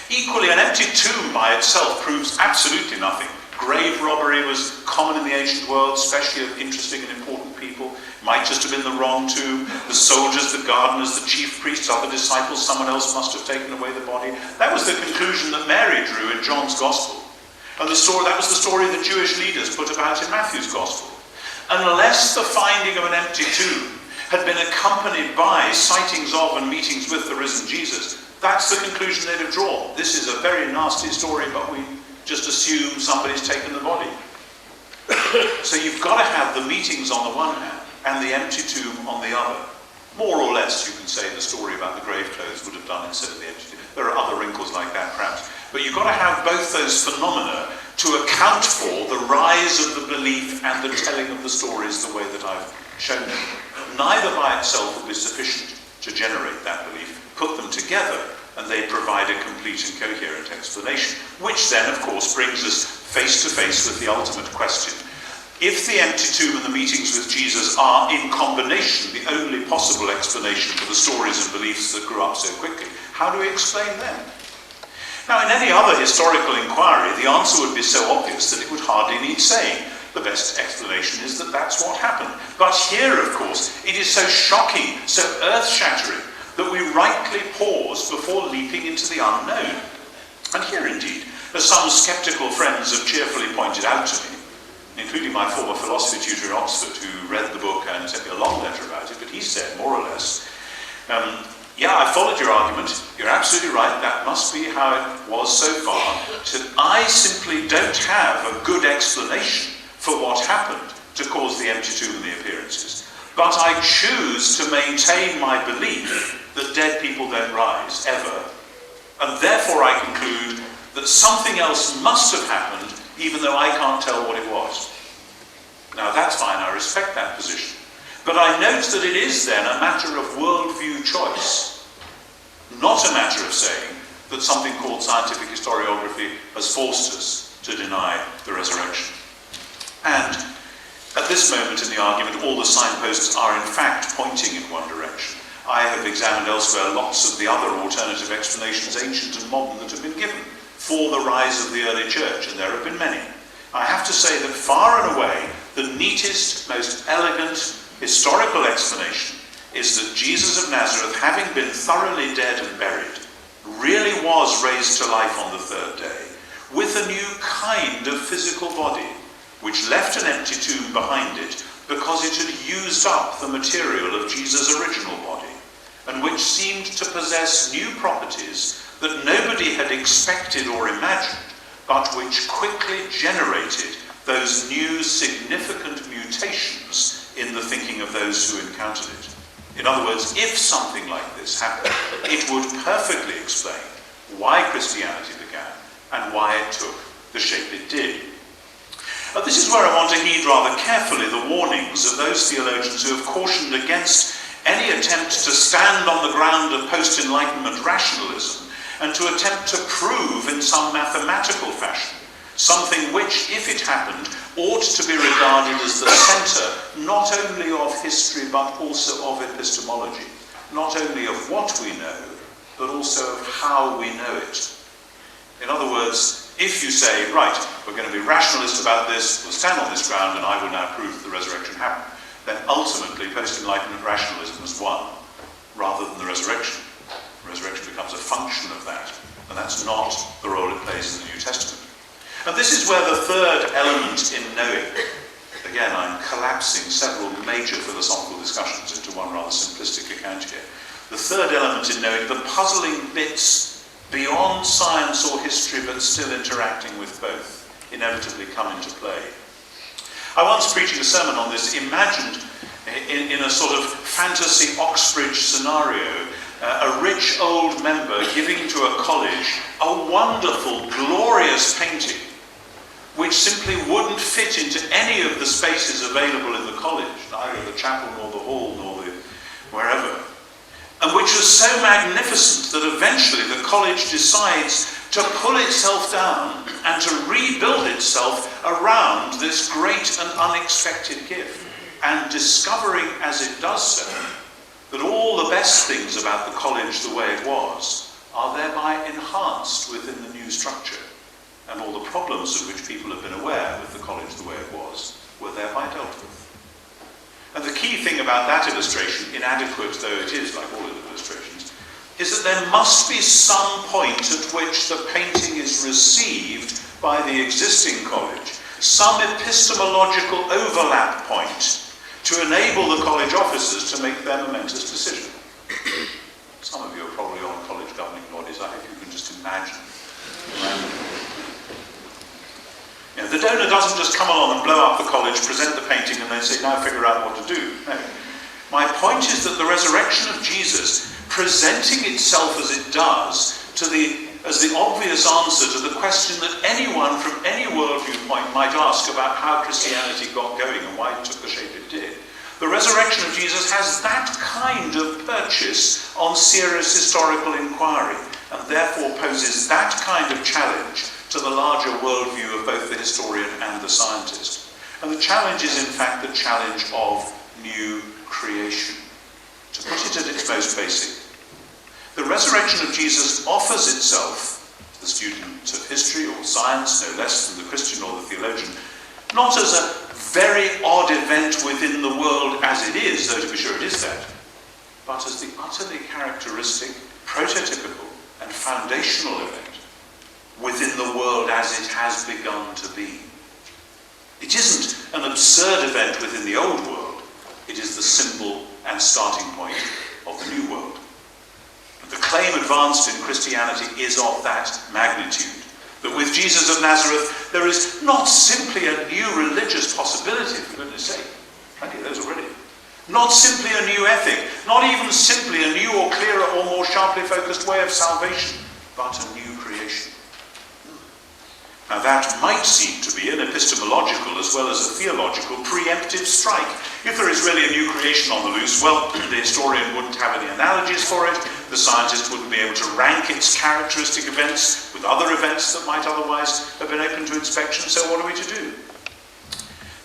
Equally, an empty tomb by itself proves absolutely nothing. Grave robbery was common in the ancient world, especially of interesting and important people. Might just have been the wrong tomb. The soldiers, the gardeners, the chief priests, other disciples, someone else must have taken away the body. That was the conclusion that Mary drew in John's Gospel. And that was the story the Jewish leaders put about in Matthew's Gospel. Unless the finding of an empty tomb had been accompanied by sightings of and meetings with the risen Jesus, that's the conclusion they'd have drawn. This is a very nasty story, but we just assume somebody's taken the body. So you've got to have the meetings on the one hand and the empty tomb on the other. More or less, you can say the story about the grave clothes would have done instead of the empty tomb. There are other wrinkles like that, perhaps. But you've got to have both those phenomena to account for the rise of the belief and the telling of the stories the way that I've shown them. Neither by itself will be sufficient to generate that belief. Put them together, and they provide a complete and coherent explanation, which then, of course, brings us face to face with the ultimate question. If the empty tomb and the meetings with Jesus are, in combination, the only possible explanation for the stories and beliefs that grew up so quickly, how do we explain them? Now, in any other historical inquiry, the answer would be so obvious that it would hardly need saying. The best explanation is that that's what happened. But here, of course, it is so shocking, so earth-shattering, that we rightly pause before leaping into the unknown. And here, indeed, as some sceptical friends have cheerfully pointed out to me, including my former philosophy tutor in Oxford, who read the book and sent me a long letter about it, but he said, more or less, yeah, I followed your argument, you're absolutely right, that must be how it was so far. So I simply don't have a good explanation for what happened to cause the empty tomb and the appearances. But I choose to maintain my belief that dead people don't rise, ever. And therefore I conclude that something else must have happened, even though I can't tell what it was. Now that's fine, I respect that position. But I note that it is then a matter of worldview choice, not a matter of saying that something called scientific historiography has forced us to deny the resurrection. And at this moment in the argument, all the signposts are in fact pointing in one direction. I have examined elsewhere lots of the other alternative explanations, ancient and modern, that have been given for the rise of the early church, and there have been many. I have to say that far and away, the neatest, most elegant historical explanation is that Jesus of Nazareth, having been thoroughly dead and buried, really was raised to life on the third day, with a new kind of physical body, which left an empty tomb behind it because it had used up the material of Jesus' original body, and which seemed to possess new properties that nobody had expected or imagined, but which quickly generated those new significant mutations in the thinking of those who encountered it. In other words, if something like this happened, it would perfectly explain why Christianity began and why it took the shape it did. But this is where I want to heed rather carefully the warnings of those theologians who have cautioned against any attempt to stand on the ground of post-Enlightenment rationalism and to attempt to prove in some mathematical fashion something which, if it happened, ought to be regarded as the centre not only of history but also of epistemology, not only of what we know, but also of how we know it. In other words, if you say, right, we're going to be rationalist about this, we'll stand on this ground and I will now prove that the resurrection happened, then ultimately post-Enlightenment rationalism has won, rather than the resurrection. The resurrection becomes a function of that, and that's not the role it plays in the New Testament. And this is where the third element in knowing, again I'm collapsing several major philosophical discussions into one rather simplistic account here. The third element in knowing, the puzzling bits beyond science or history but still interacting with both, inevitably come into play. I once, preaching a sermon on this, imagined in a sort of fantasy Oxbridge scenario, a rich old member giving to a college a wonderful, glorious painting which simply wouldn't fit into any of the spaces available in the college, neither the chapel nor the hall nor the wherever, and which was so magnificent that eventually the college decides to pull itself down and to rebuild itself around this great and unexpected gift, and discovering as it does so that all the best things about the college the way it was are thereby enhanced within the new structure, and all the problems of which people have been aware with the college the way it was were thereby dealt with. And the key thing about that illustration, inadequate though it is, like all illustrations, is that there must be some point at which the painting is received by the existing college, some epistemological overlap point to enable the college officers to make their momentous decision. Some of you are probably on college governing bodies. I hope you can just imagine. You know, the donor doesn't just come along and blow up the college, present the painting, and then say, now figure out what to do. No. My point is that the resurrection of Jesus, presenting itself as it does as the obvious answer to the question that anyone from any worldview point might ask about how Christianity got going and why it took the shape it did. The resurrection of Jesus has that kind of purchase on serious historical inquiry, and therefore poses that kind of challenge to the larger worldview of both the historian and the scientist. And the challenge is, in fact, the challenge of new creation. To put it at its most basic, the resurrection of Jesus offers itself to the student of history or science, no less than the Christian or the theologian, not as a very odd event within the world as it is, though to be sure it is that, but as the utterly characteristic, prototypical, and foundational event within the world as it has begun to be. It isn't an absurd event within the old world, it is the symbol and starting point of the new world. The claim advanced in Christianity is of that magnitude, that with Jesus of Nazareth there is not simply a new religious possibility, for goodness sake, plenty of those already, not simply a new ethic, not even simply a new or clearer or more sharply focused way of salvation, but a new creation. Now that might seem to be an epistemological as well as a theological preemptive strike. If there is really a new creation on the loose, well, the historian wouldn't have any analogies for it, the scientist wouldn't be able to rank its characteristic events with other events that might otherwise have been open to inspection, so what are we to do?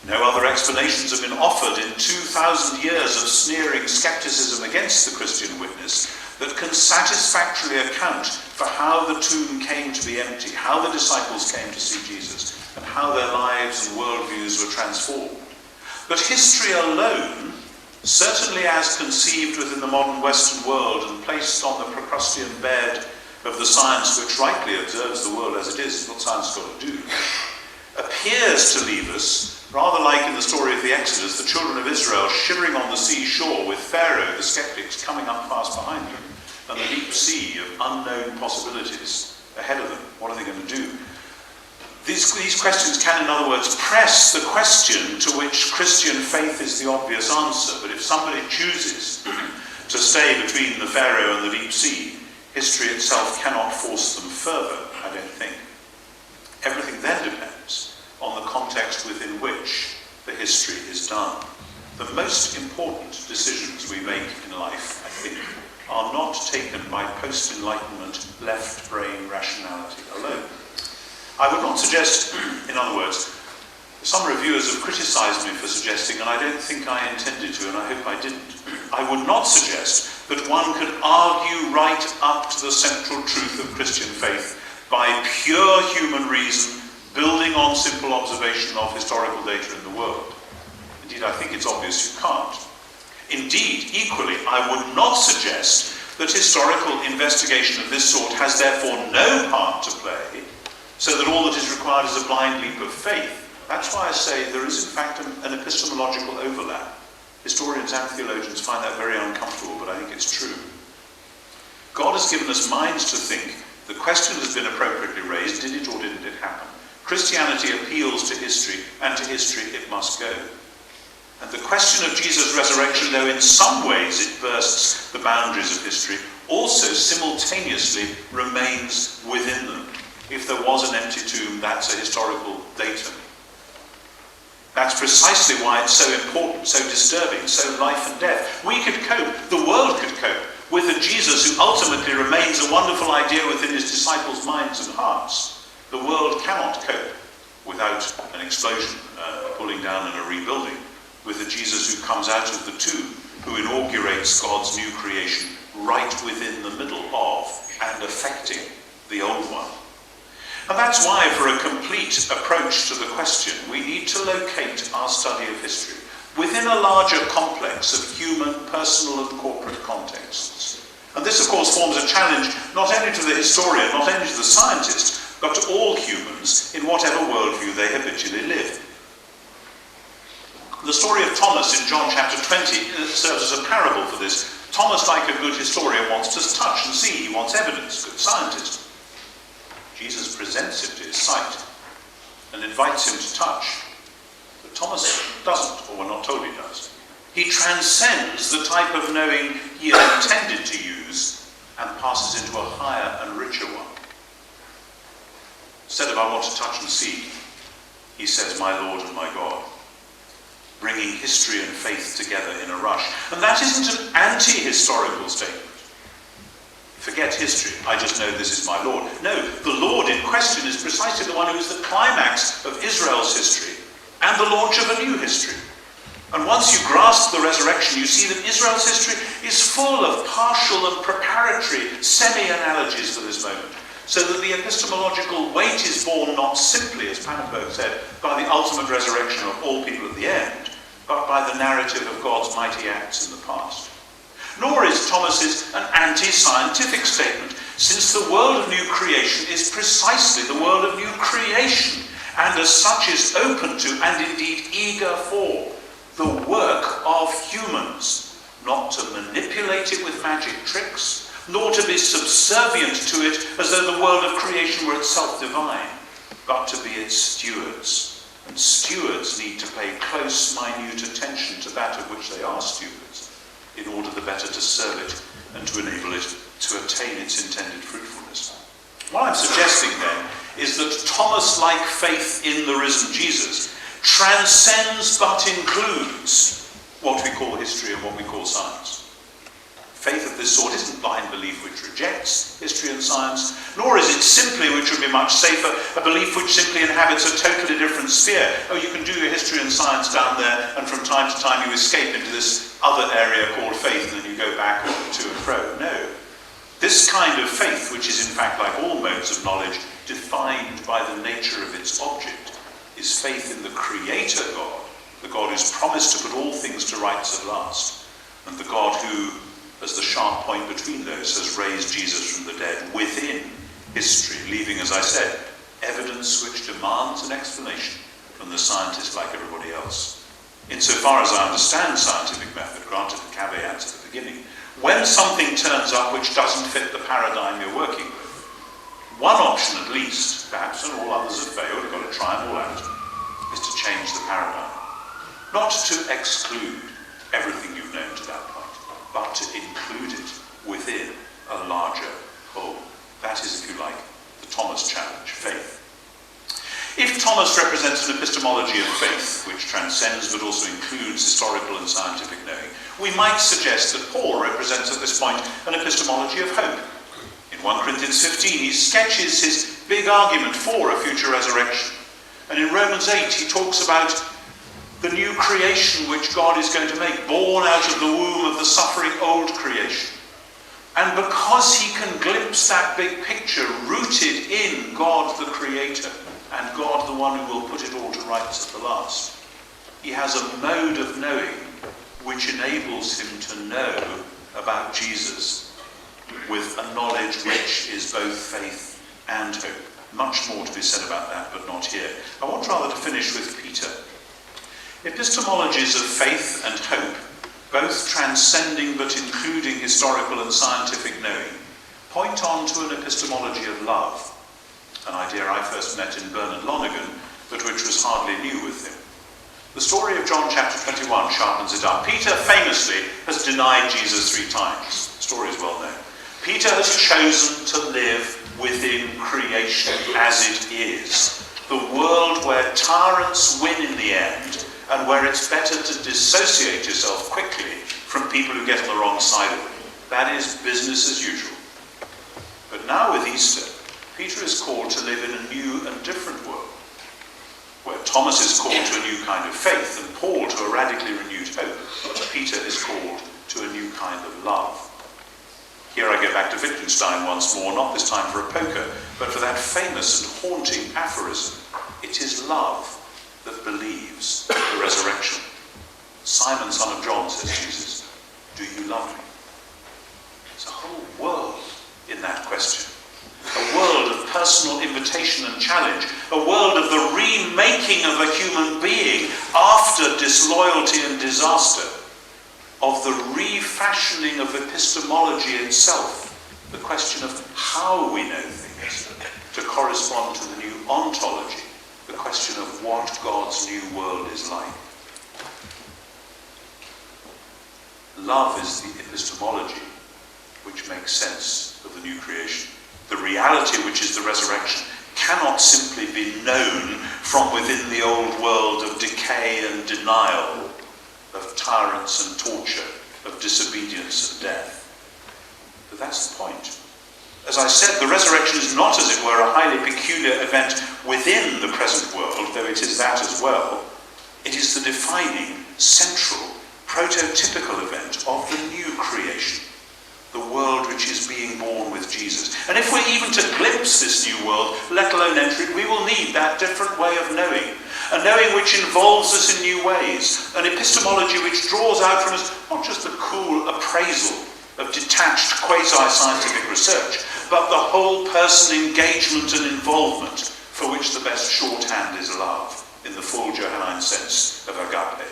No other explanations have been offered in 2,000 years of sneering skepticism against the Christian witness that can satisfactorily account for how the tomb came to be empty, how the disciples came to see Jesus, and how their lives and worldviews were transformed. But history alone, certainly as conceived within the modern Western world and placed on the Procrustean bed of the science which rightly observes the world as it is what science has got to do, appears to leave us rather like in the story of the Exodus, the children of Israel shivering on the seashore with Pharaoh, the skeptics, coming up fast behind them, and the deep sea of unknown possibilities ahead of them. What are they going to do? These questions can, in other words, press the question to which Christian faith is the obvious answer. But if somebody chooses to stay between the Pharaoh and the deep sea, history itself cannot force them further, I don't think. Everything then depends on the context within which the history is done. The most important decisions we make in life, I think, are not taken by post-Enlightenment left-brain rationality alone. I would not suggest, in other words, some reviewers have criticised me for suggesting, and I don't think I intended to, and I hope I didn't, I would not suggest that one could argue right up to the central truth of Christian faith by pure human reason, building on simple observation of historical data in the world. Indeed, I think it's obvious you can't. Indeed, equally, I would not suggest that historical investigation of this sort has therefore no part to play, so that all that is required is a blind leap of faith. That's why I say there is in fact an epistemological overlap. Historians and theologians find that very uncomfortable, but I think it's true. God has given us minds to think. The question has been appropriately raised, did it or didn't it happen? Christianity appeals to history, and to history it must go. And the question of Jesus' resurrection, though in some ways it bursts the boundaries of history, also simultaneously remains within them. If there was an empty tomb, that's a historical datum. That's precisely why it's so important, so disturbing, so life and death. We could cope, the world could cope, with a Jesus who ultimately remains a wonderful idea within his disciples' minds and hearts. The world cannot cope without an explosion, a pulling down and a rebuilding, with a Jesus who comes out of the tomb, who inaugurates God's new creation right within the middle of and affecting the old one. And that's why, for a complete approach to the question, we need to locate our study of history within a larger complex of human, personal and corporate contexts. And this, of course, forms a challenge not only to the historian, not only to the scientist, but to all humans in whatever worldview they habitually live. The story of Thomas in John chapter 20 serves as a parable for this. Thomas, like a good historian, wants to touch and see. He wants evidence, good scientist. Jesus presents him to his sight and invites him to touch. But Thomas doesn't, or we're not told he does. He transcends the type of knowing he had intended to use and passes into a higher and richer one. Instead of "I want to touch and see," he says, "My Lord and my God," bringing history and faith together in a rush. And that isn't an anti-historical statement. Forget history, I just know this is my Lord. No, the Lord in question is precisely the one who is the climax of Israel's history and the launch of a new history. And once you grasp the resurrection, you see that Israel's history is full of partial and preparatory semi-analogies for this moment, so that the epistemological weight is borne not simply, as Pannenberg said, by the ultimate resurrection of all people at the end, but by the narrative of God's mighty acts in the past. Nor is Thomas's an anti-scientific statement, since the world of new creation is precisely the world of new creation, and as such is open to, and indeed eager for, the work of humans, not to manipulate it with magic tricks, nor to be subservient to it as though the world of creation were itself divine, but to be its stewards. And stewards need to pay close, minute attention to that of which they are stewards, in order the better to serve it and to enable it to attain its intended fruitfulness. What I'm suggesting then is that Thomas-like faith in the risen Jesus transcends but includes what we call history and what we call science. Faith of this sort isn't blind belief which rejects history and science, nor is it simply, which would be much safer, a belief which simply inhabits a totally different sphere. Oh, you can do your history and science down there, and from time to time you escape into this other area called faith, and then you go back to and fro. No. This kind of faith, which is in fact, like all modes of knowledge, defined by the nature of its object, is faith in the Creator God, the God who's promised to put all things to rights at last, and the God who, as the sharp point between those, has raised Jesus from the dead within history, leaving, as I said, evidence which demands an explanation from the scientist like everybody else. Insofar as I understand scientific method, granted the caveats at the beginning, when something turns up which doesn't fit the paradigm you're working with, one option at least, perhaps, and all others have failed, you've got to try them all out, is to change the paradigm. Not to exclude everything you've known to that point, but to include it within a larger whole. That is, if you like, the Thomas challenge, faith. If Thomas represents an epistemology of faith, which transcends but also includes historical and scientific knowing, we might suggest that Paul represents at this point an epistemology of hope. In 1 Corinthians 15, he sketches his big argument for a future resurrection. And in Romans 8, he talks about the new creation which God is going to make, born out of the womb of the suffering old creation. And because he can glimpse that big picture rooted in God the Creator and God the one who will put it all to rights at the last, he has a mode of knowing which enables him to know about Jesus with a knowledge which is both faith and hope. Much more to be said about that, but not here. I want rather to finish with Peter. Epistemologies of faith and hope, both transcending but including historical and scientific knowing, point on to an epistemology of love, an idea I first met in Bernard Lonergan, but which was hardly new with him. The story of John chapter 21 sharpens it up. Peter famously has denied Jesus 3 times. The story is well known. Peter has chosen to live within creation as it is, the world where tyrants win in the end, and where it's better to dissociate yourself quickly from people who get on the wrong side of it. That is business as usual. But now with Easter, Peter is called to live in a new and different world, where Thomas is called to a new kind of faith and Paul to a radically renewed hope. Peter is called to a new kind of love. Here I go back to Wittgenstein once more, not this time for a poker, but for that famous and haunting aphorism. It is love that believes the resurrection. Simon, son of John, says Jesus, do you love me? There's a whole world in that question. A world of personal invitation and challenge. A world of the remaking of a human being after disloyalty and disaster. Of the refashioning of epistemology itself. The question of how we know things to correspond to the new ontology. The question of what God's new world is like. Love is the epistemology which makes sense of the new creation. The reality, which is the resurrection, cannot simply be known from within the old world of decay and denial, of tyrants and torture, of disobedience and death. But that's the point. As I said, the resurrection is not, as it were, a highly peculiar event within the present world, though it is that as well. It is the defining, central, prototypical event of the new creation, the world which is being born with Jesus. And if we're even to glimpse this new world, let alone enter it, we will need that different way of knowing, a knowing which involves us in new ways, an epistemology which draws out from us not just the cool appraisal of detached quasi-scientific research, but the whole person engagement and involvement for which the best shorthand is love, in the full Johannine sense of agape.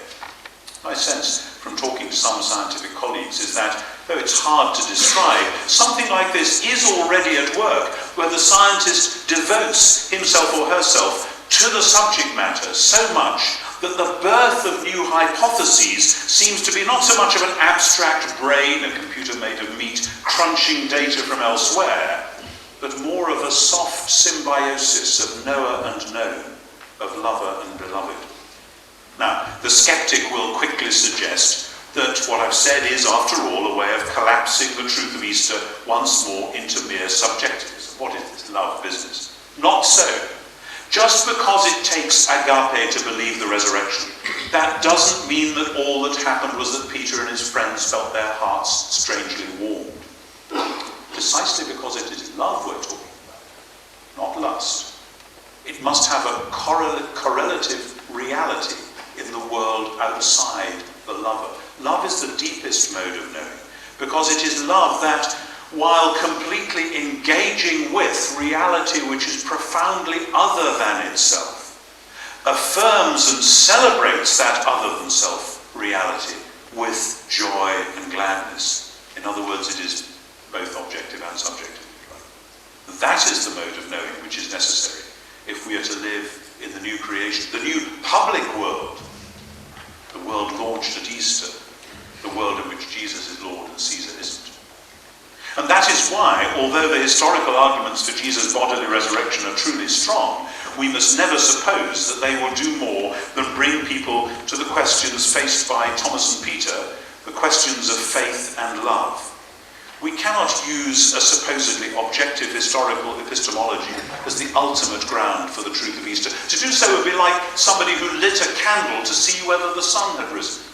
My sense from talking to some scientific colleagues is that, though it's hard to describe, something like this is already at work, where the scientist devotes himself or herself to the subject matter so much that the birth of new hypotheses seems to be not so much of an abstract brain, a computer made of meat, crunching data from elsewhere, but more of a soft symbiosis of knower and known, of lover and beloved. Now, the skeptic will quickly suggest that what I've said is, after all, a way of collapsing the truth of Easter once more into mere subjectivism. What is this love business? Not so. Just because it takes agape to believe the resurrection, that doesn't mean that all that happened was that Peter and his friends felt their hearts strangely warmed. Precisely because it is love we're talking about, not lust. It must have a correlative reality in the world outside the lover. Love is the deepest mode of knowing, because it is love that, while completely engaging with reality which is profoundly other than itself, affirms and celebrates that other than self reality with joy and gladness. In other words, it is both objective and subjective. That is the mode of knowing which is necessary if we are to live in the new creation, the new public world, the world launched at Easter, the world in which Jesus is Lord and Caesar isn't. And that is why, although the historical arguments for Jesus' bodily resurrection are truly strong, we must never suppose that they will do more than bring people to the questions faced by Thomas and Peter, the questions of faith and love. We cannot use a supposedly objective historical epistemology as the ultimate ground for the truth of Easter. To do so would be like somebody who lit a candle to see whether the sun had risen.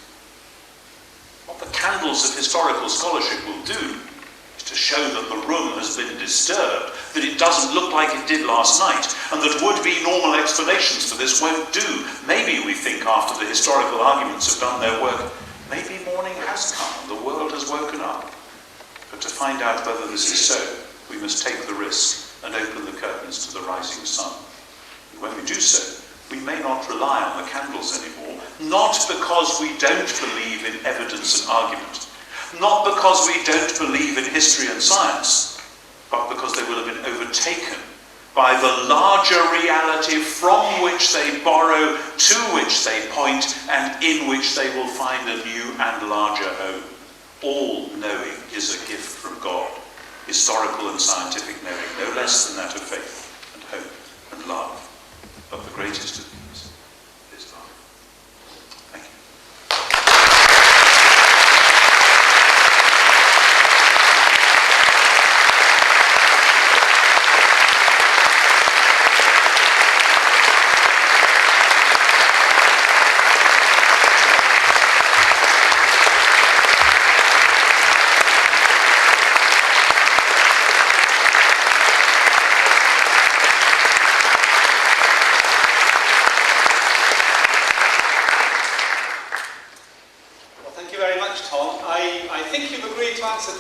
What the candles of historical scholarship will do is to show that the room has been disturbed, that it doesn't look like it did last night, and that would-be normal explanations for this won't do. Maybe we think, after the historical arguments have done their work, maybe morning has come and the world has woken up. But to find out whether this is so, we must take the risk and open the curtains to the rising sun. And when we do so, we may not rely on the candles anymore, not because we don't believe in evidence and argument, not because we don't believe in history and science, but because they will have been overtaken by the larger reality from which they borrow, to which they point, and in which they will find a new and larger home. All knowing is a gift from God, historical and scientific knowing, no less than that of faith and hope and love. But the greatest of these is love. Thank you.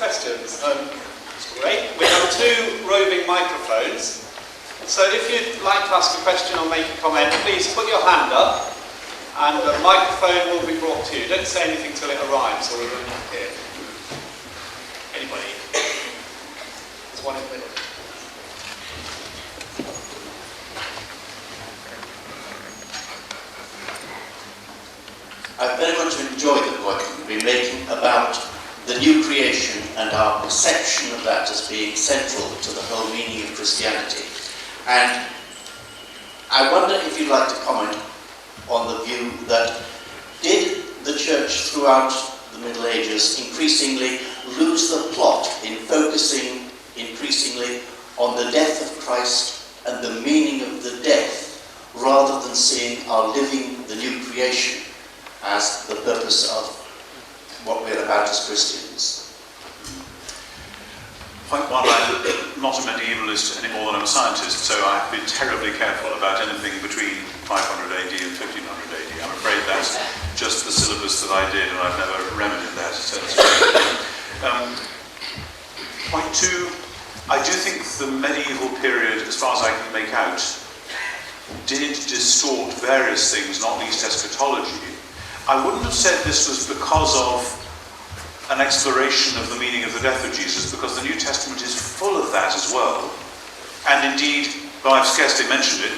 Questions. That's great. We have two roving microphones. So if you'd like to ask a question or make a comment, please put your hand up and the microphone will be brought to you. Don't say anything till it arrives or it will not appear. Anybody? There's one in the middle. I very much enjoyed the point you've been making about the new creation and our perception of that as being central to the whole meaning of Christianity. And I wonder if you'd like to comment on the view that did the church throughout the Middle Ages increasingly lose the plot in focusing increasingly on the death of Christ and the meaning of the death, rather than seeing our living the new creation as the purpose of what we're about as Christians. Point one, I'm not a medievalist any more than I'm a scientist, so I've been terribly careful about anything between 500 AD and 1500 AD. I'm afraid that's just the syllabus that I did, and I've never remedied that. Point two, I do think the medieval period, as far as I can make out, did distort various things, not least eschatology. I wouldn't have said this was because of an exploration of the meaning of the death of Jesus, because the New Testament is full of that as well. And indeed, though I've scarcely mentioned it,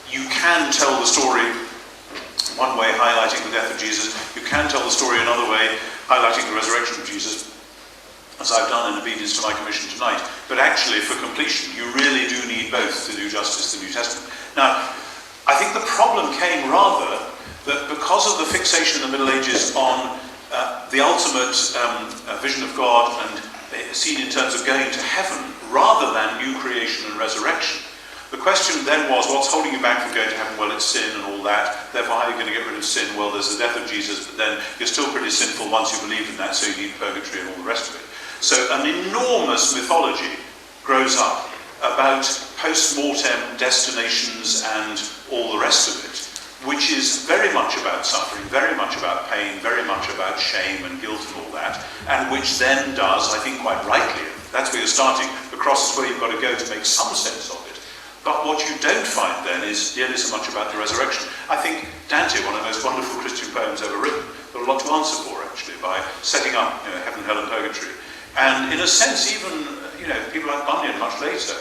you can tell the story one way highlighting the death of Jesus, you can tell the story another way highlighting the resurrection of Jesus, as I've done in obedience to my commission tonight. But actually, for completion, you really do need both to do justice to the New Testament. Now, I think the problem came rather that because of the fixation in the Middle Ages on the ultimate vision of God and seen in terms of going to heaven rather than new creation and resurrection, the question then was, what's holding you back from going to heaven? Well, it's sin and all that. Therefore, how are you going to get rid of sin? Well, there's the death of Jesus, but then you're still pretty sinful once you believe in that, so you need purgatory and all the rest of it. So an enormous mythology grows up about post-mortem destinations and all the rest of it, which is very much about suffering, very much about pain, very much about shame and guilt and all that, and which then does, I think quite rightly, that's where you're starting, the cross is where you've got to go to make some sense of it. But what you don't find then is nearly so much about the resurrection. I think Dante, one of the most wonderful Christian poems ever written, got a lot to answer for actually by setting up heaven, hell and purgatory. And in a sense even, people like Bunyan much later,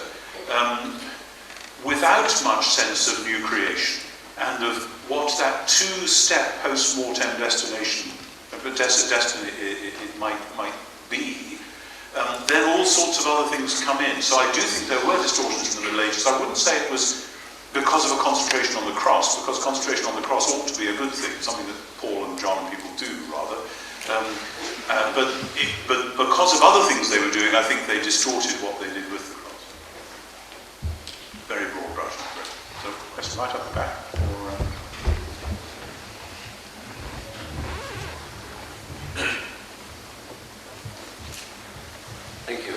without much sense of new creation, and of what that two-step post-mortem destiny it might be, then all sorts of other things come in. So I do think there were distortions in the Middle Ages. I wouldn't say it was because of a concentration on the cross, because concentration on the cross ought to be a good thing, something that Paul and John and people do, rather. But because of other things they were doing, I think they distorted what they did with the cross. Very broad brush. So, question right up the back. Thank you.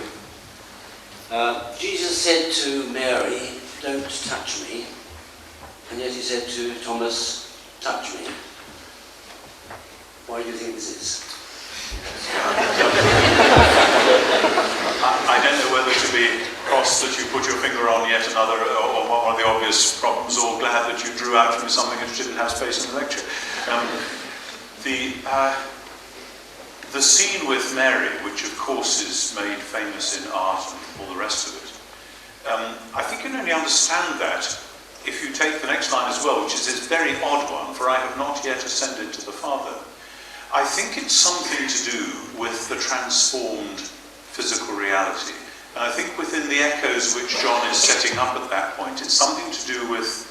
Jesus said to Mary, "Don't touch me," and yet he said to Thomas, "Touch me." Why do you think this is? I don't know whether to be cross that you put your finger on yet another, or one of the obvious problems, or glad that you drew out from something that didn't have space in the lecture. The scene with Mary, which of course is made famous in art and all the rest of it, I think you can only understand that if you take the next line as well, which is this very odd one, "For I have not yet ascended to the Father." I think it's something to do with the transformed physical reality. And I think within the echoes which John is setting up at that point, it's something to do with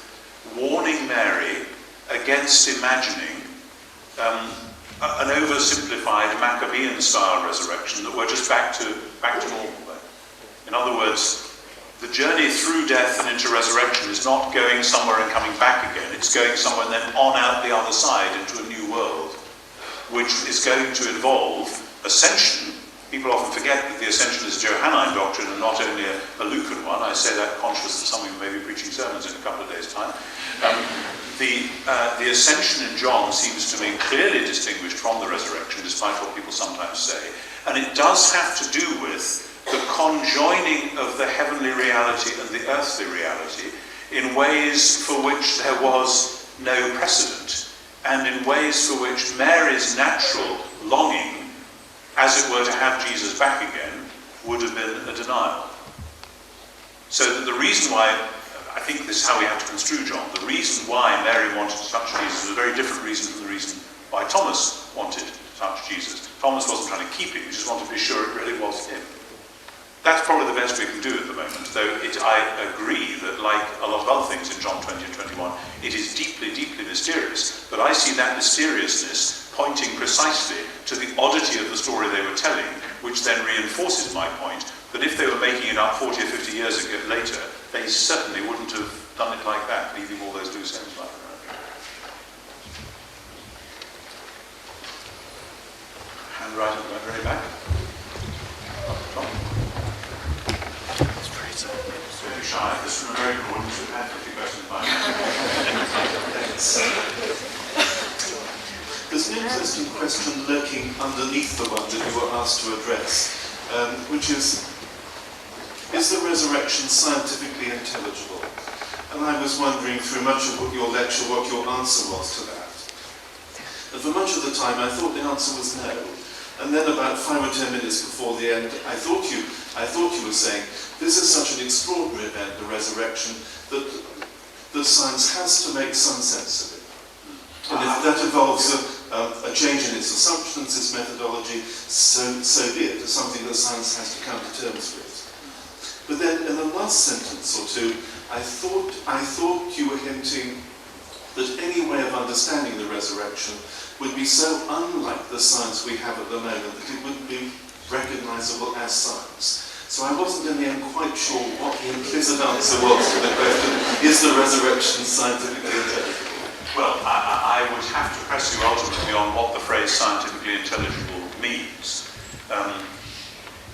warning Mary against imagining an oversimplified Maccabean-style resurrection, that we're just back to normal. In other words, the journey through death and into resurrection is not going somewhere and coming back again. It's going somewhere and then on out the other side into a new world, which is going to involve ascension. People often forget that the ascension is a Johannine doctrine and not only a Lucan one. I say that conscious that some of you may be preaching sermons in a couple of days' time. The ascension in John seems to me clearly distinguished from the resurrection, despite what people sometimes say. And it does have to do with the conjoining of the heavenly reality and the earthly reality in ways for which there was no precedent, and in ways for which Mary's natural longing, as it were, to have Jesus back again, would have been a denial. So that the reason why, I think this is how we have to construe John, the reason why Mary wanted to touch Jesus was a very different reason from the reason why Thomas wanted to touch Jesus. Thomas wasn't trying to keep him, he just wanted to be sure it really was him. That's probably the best we can do at the moment, though I agree that, like a lot of other things in John 20 and 21, it is deeply, deeply mysterious. But I see that mysteriousness pointing precisely to the oddity of the story they were telling, which then reinforces my point that if they were making it up 40 or 50 years ago later, they certainly wouldn't have done it like that, leaving all those loose ends like that. Hand right at the very back. Tom? It's very shy. This is an American audience who've had 50 questions by now. There's an interesting question lurking underneath the one that you were asked to address, which is the resurrection scientifically intelligible? And I was wondering through much of your lecture what your answer was to that. And for much of the time I thought the answer was no. And then about 5 or 10 minutes before the end, I thought you were saying, this is such an extraordinary event, the resurrection, that science has to make some sense of it. And if that involves a change in its assumptions, its methodology, so be it. It's something that science has to come to terms with. But then in the last sentence or two, I thought you were hinting that any way of understanding the resurrection would be so unlike the science we have at the moment that it wouldn't be recognizable as science. So I wasn't in the end quite sure what the implicit answer was to the question, is the resurrection scientifically intelligible? Well, I would have to press you ultimately on what the phrase scientifically intelligible means.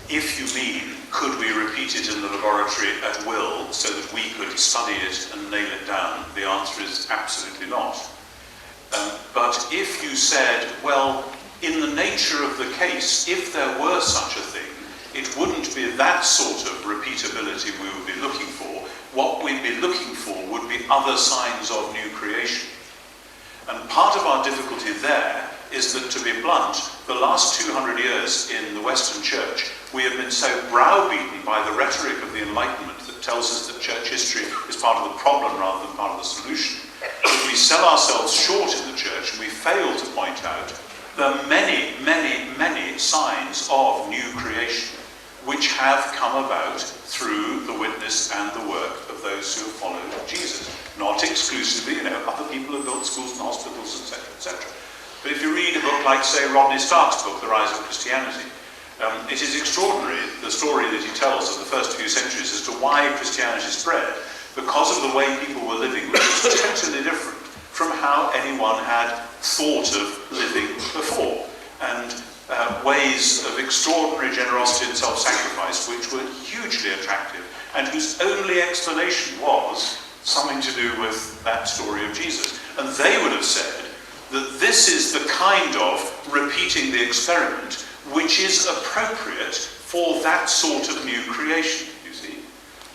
If you mean, could we repeat it in the laboratory at will so that we could study it and nail it down, the answer is absolutely not. But if you said, well, in the nature of the case, if there were such a thing, it wouldn't be that sort of repeatability we would be looking for. What we'd be looking for would be other signs of new creation. And part of our difficulty there is that, to be blunt, the last 200 years in the Western Church, we have been so browbeaten by the rhetoric of the Enlightenment that tells us that church history is part of the problem rather than part of the solution, that we sell ourselves short in the church and we fail to point out the many, many, many signs of new creation which have come about through the witness and the work of those who have followed Jesus. Not exclusively, other people have built schools and hospitals, etc., etc. But if you read a book like, say, Rodney Stark's book, The Rise of Christianity, it is extraordinary, the story that he tells of the first few centuries as to why Christianity spread, because of the way people were living, which was totally different from how anyone had thought of living before, and ways of extraordinary generosity and self-sacrifice which were hugely attractive, and whose only explanation was something to do with that story of Jesus. And they would have said that this is the kind of repeating the experiment which is appropriate for that sort of new creation, you see.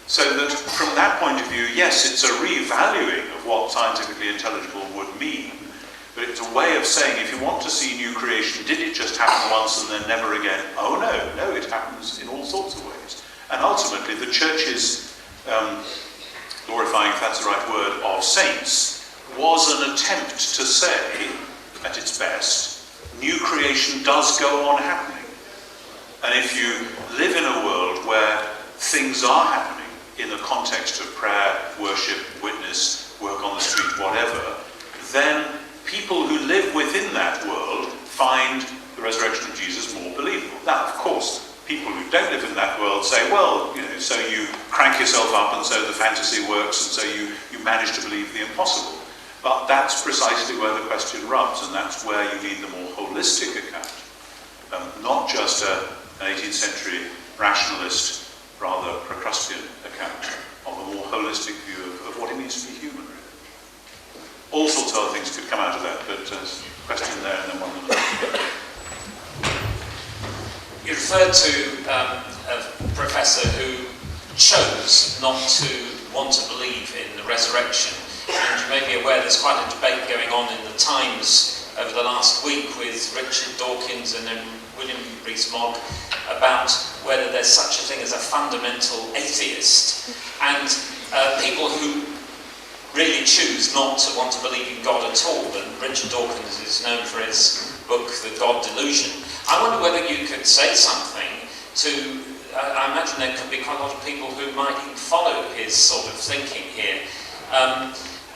So that from that point of view, yes, it's a revaluing of what scientifically intelligible would mean, but it's a way of saying, if you want to see new creation, did it just happen once and then never again? Oh no, it happens in all sorts of ways. And ultimately, the church's glorifying, if that's the right word, of saints, was an attempt to say, at its best, new creation does go on happening. And if you live in a world where things are happening in the context of prayer, worship, witness, work on the street, whatever, then people who live within that world find the resurrection of Jesus more believable. Now, of course, people who don't live in that world say, well, so you crank yourself up and so the fantasy works and so you manage to believe the impossible. But that's precisely where the question rubs, and that's where you need the more holistic account, not just an 18th century rationalist, rather Procrustean account of a more holistic view of what it means to be human, really. All sorts of other things could come out of that, but there's a question there and then one more. You referred to a professor who chose not to want to believe in the resurrection. And you may be aware there's quite a debate going on in the Times over the last week with Richard Dawkins and then William Rees-Mogg about whether there's such a thing as a fundamental atheist. And people who really choose not to want to believe in God at all, and Richard Dawkins is known for his book, The God Delusion. I wonder whether you could say something to, I imagine there could be quite a lot of people who might even follow his sort of thinking here,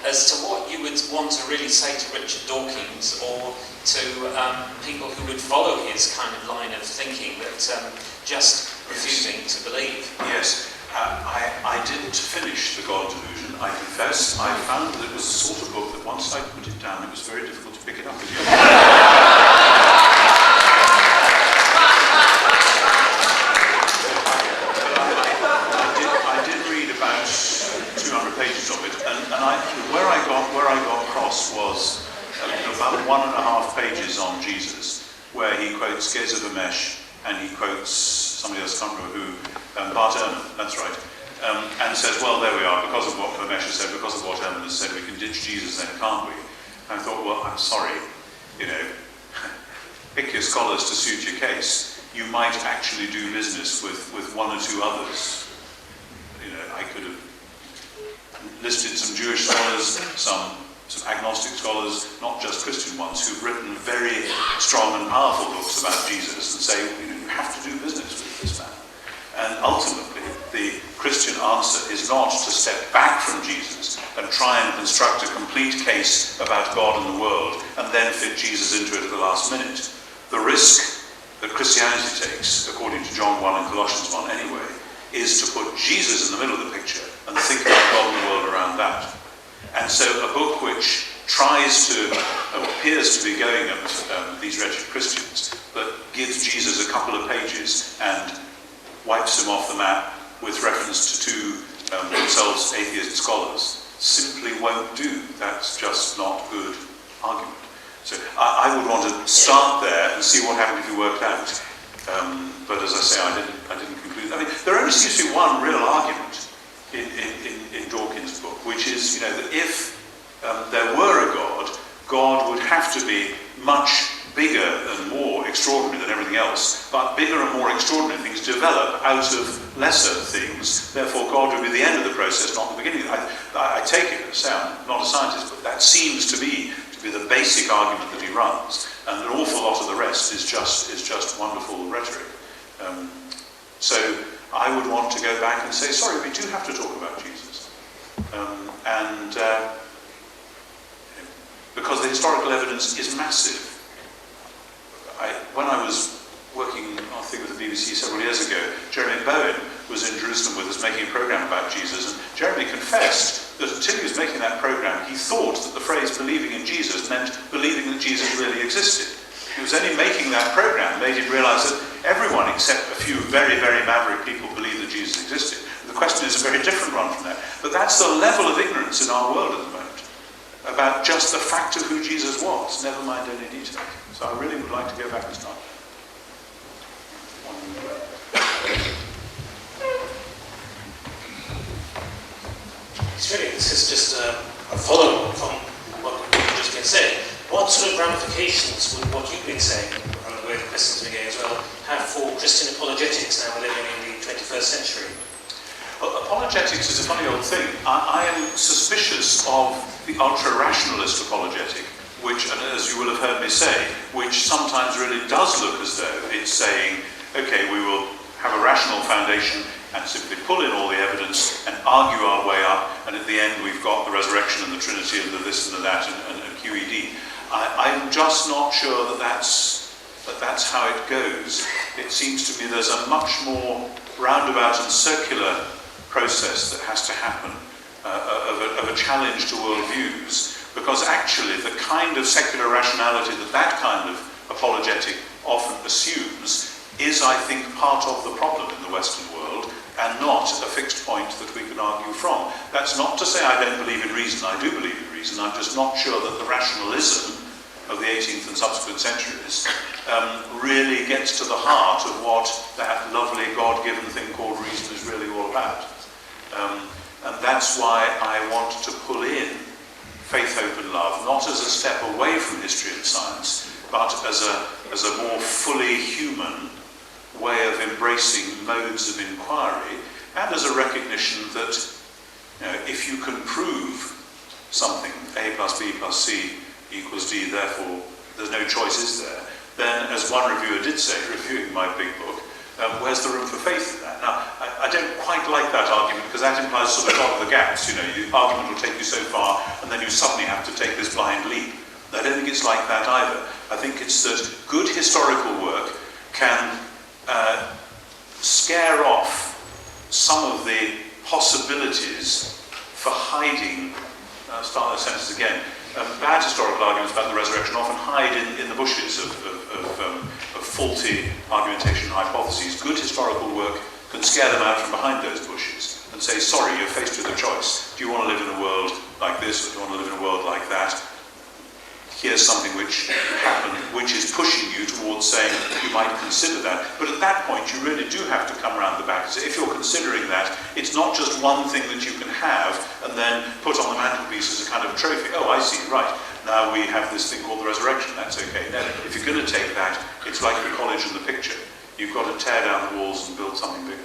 as to what you would want to really say to Richard Dawkins or to people who would follow his kind of line of thinking that just refusing to believe. Yes, I didn't finish The God Delusion, I confess. I found that it was the sort of book that once I put it down, it was very difficult to pick it up again. I did read about 200 pages of it, and where I got cross was about 1.5 pages on Jesus, where he quotes Geza Vamesh, and he quotes somebody else, I can't remember who, Bart Ehrman, that's right, and says, well, there we are, because of what Vamesh has said, because of what Ehrman has said, we can ditch Jesus then, can't we? And I thought, well, I'm sorry, pick your scholars to suit your case. You might actually do business with one or two others. I could have listed some Jewish scholars, some agnostic scholars, not just Christian ones, who've written very strong and powerful books about Jesus and say, you have to do business with this man. And ultimately, the Christian answer is not to step back from Jesus and try and construct a complete case about God and the world and then fit Jesus into it at the last minute. The risk that Christianity takes, according to John 1 and Colossians 1 anyway, is to put Jesus in the middle of the picture and think about God and the world around that. And so a book which tries to, appears to be going at these wretched Christians, but gives Jesus a couple of pages and wipes him off the map with reference to two themselves atheist scholars, simply won't do. That's just not good argument. So I would want to start there and see what happened if you worked out. But as I say, I didn't conclude. I mean, there only seems to be one real argument in Dawkins' book, which is, that if there were a God, God would have to be much bigger and more extraordinary than everything else. But bigger and more extraordinary things develop out of lesser things. Therefore, God would be the end of the process, not the beginning. I take it, say I'm not a scientist, but that seems to be the basic argument that he runs, and an awful lot of the rest is just wonderful rhetoric. So I would want to go back and say, sorry, we do have to talk about Jesus, because the historical evidence is massive. When I was working, I think, with the BBC several years ago, Jeremy Bowen was in Jerusalem with us making a program about Jesus, and Jeremy confessed that until he was making that program, he thought that the phrase believing in Jesus meant believing that Jesus really existed. It was only making that program made him realise that everyone except a few very, very maverick people believed that Jesus existed. The question is a very different one from that. But that's the level of ignorance in our world at the moment about just the fact of who Jesus was, never mind any detail. So I really would like to go back and start. This is just a follow-up from what you've just been saying. What sort of ramifications would what you've been saying, and the way the questions have been going as well, have for Christian apologetics now we're living in the 21st century? Well, apologetics is a funny old thing. I am suspicious of the ultra-rationalist apologetic, which, and as you will have heard me say, which sometimes really does look as though it's saying, okay, we will have a rational foundation and simply pull in all the evidence and argue our way up, and at the end we've got the resurrection and the Trinity and the this and the that and QED. I'm just not sure that that's how it goes. It seems to me there's a much more roundabout and circular process that has to happen of a challenge to worldviews, because actually the kind of secular rationality that kind of apologetic often assumes is, I think, part of the problem in the Western world, and not a fixed point that we can argue from. That's not to say I don't believe in reason. I do believe in reason. I'm just not sure that the rationalism of the 18th and subsequent centuries really gets to the heart of what that lovely God-given thing called reason is really all about. And that's why I want to pull in faith, hope and love, not as a step away from history and science, but as a more fully human way of embracing modes of inquiry, and as a recognition that if you can prove something, A plus B plus C equals D, therefore there's no choice, is there? Then, as one reviewer did say, reviewing my big book, Where's the room for faith in that? Now, I don't quite like that argument, because that implies sort of God of the gaps. You know, the argument will take you so far, and then you suddenly have to take this blind leap. I don't think it's like that either. I think it's that good historical work can scare off some of the possibilities for hiding. I'll start that sentence again. Bad historical arguments about the resurrection often hide in the bushes of faulty argumentation hypotheses. Good historical work can scare them out from behind those bushes and say, sorry, you're faced with a choice. Do you want to live in a world like this, or do you want to live in a world like that? Here's something which happened, which is pushing you towards saying you might consider that. But at that point, you really do have to come around the back and say, if you're considering that, it's not just one thing that you can have and then put on the mantelpiece as a kind of trophy. Oh, I see, right. Now we have this thing called the resurrection, that's okay. No, if you're going to take that, it's like the college in the picture. You've got to tear down the walls and build something bigger.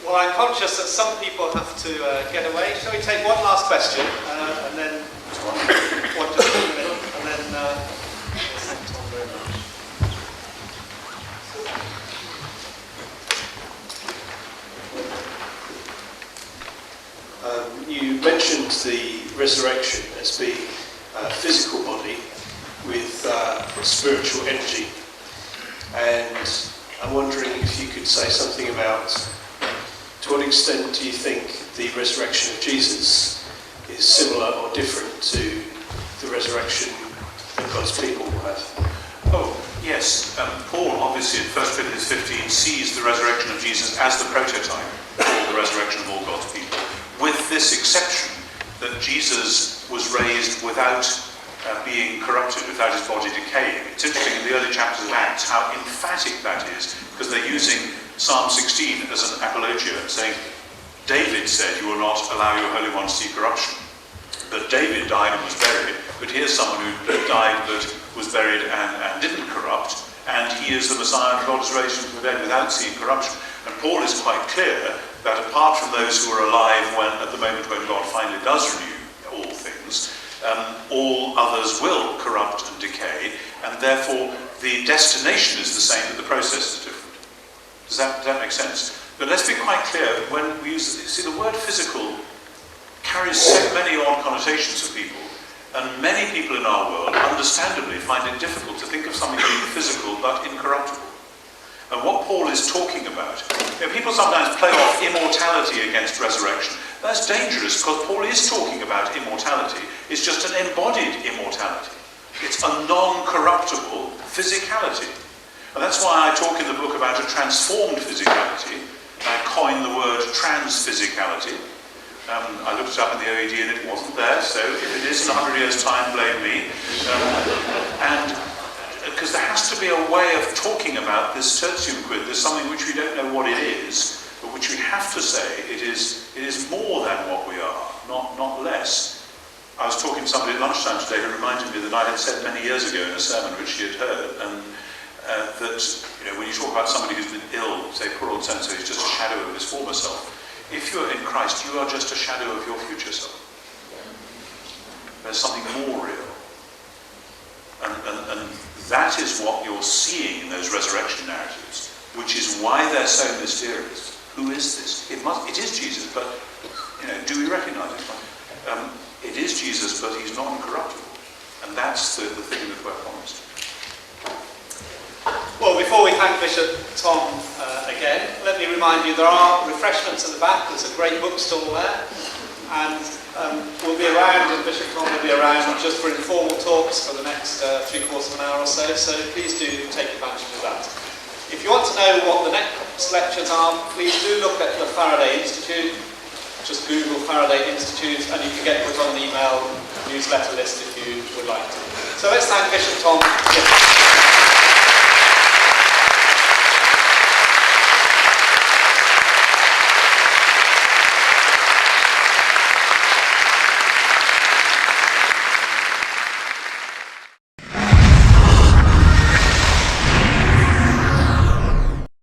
Well, I'm conscious that some people have to get away. Shall we take one last question, and then one just a minute, and then thank Tom very much. You mentioned the resurrection as being a physical body with spiritual energy, and I'm wondering if you could say something about to what extent do you think the resurrection of Jesus is similar or different to the resurrection that God's people will have? Oh, yes. Paul, obviously, in 1 Corinthians 15, sees the resurrection of Jesus as the prototype for the resurrection of all God's people, with this exception that Jesus was raised without being corrupted, without his body decaying. It's interesting in the early chapters of Acts how emphatic that is, because they're using Psalm 16 as an apologia, saying, David said, you will not allow your Holy One to see corruption. But David died and was buried, but here's someone who died but was buried and didn't corrupt, and he is the Messiah, and God has raised him from the dead without seeing corruption. And Paul is quite clear that apart from those who are alive at the moment when God finally does renew all things, all others will corrupt and decay, and therefore the destination is the same, but the process is different. Does that make sense? But let's be quite clear, when we use, see, the word physical carries so many odd connotations for people, and many people in our world, understandably, find it difficult to think of something being physical but incorruptible. And what Paul is talking about, people sometimes play off immortality against resurrection. That's dangerous, because Paul is talking about immortality. It's just an embodied immortality. It's a non-corruptible physicality. And that's why I talk in the book about a transformed physicality. I coined the word trans-physicality. I looked it up in the OED and it wasn't there, so if it is in 100 years' time, blame me. And because there has to be a way of talking about this tertium quid. There's something which we don't know what it is, but which we have to say it is more than what we are, not less. I was talking to somebody at lunchtime today who reminded me that I had said many years ago in a sermon which she had heard, and that, you know, when you talk about somebody who's been ill, say poor old so-and-so, he's just a shadow of his former self. If you're in Christ, you are just a shadow of your future self. There's something more real. And that is what you're seeing in those resurrection narratives, which is why they're so mysterious. Who is this? It is Jesus, but, you know, do we recognize it? It is Jesus, but he's not incorruptible. And that's the thing that we're promised. Well, before we thank Bishop Tom again, let me remind you there are refreshments at the back. There's a great bookstall there, and we'll be around, and Bishop Tom will be around just for informal talks for the next 3/4 of an hour or so, so please do take advantage of that. If you want to know what the next lectures are, please do look at the Faraday Institute. Just Google Faraday Institute, and you can get put on the email newsletter list if you would like to. So let's thank Bishop Tom.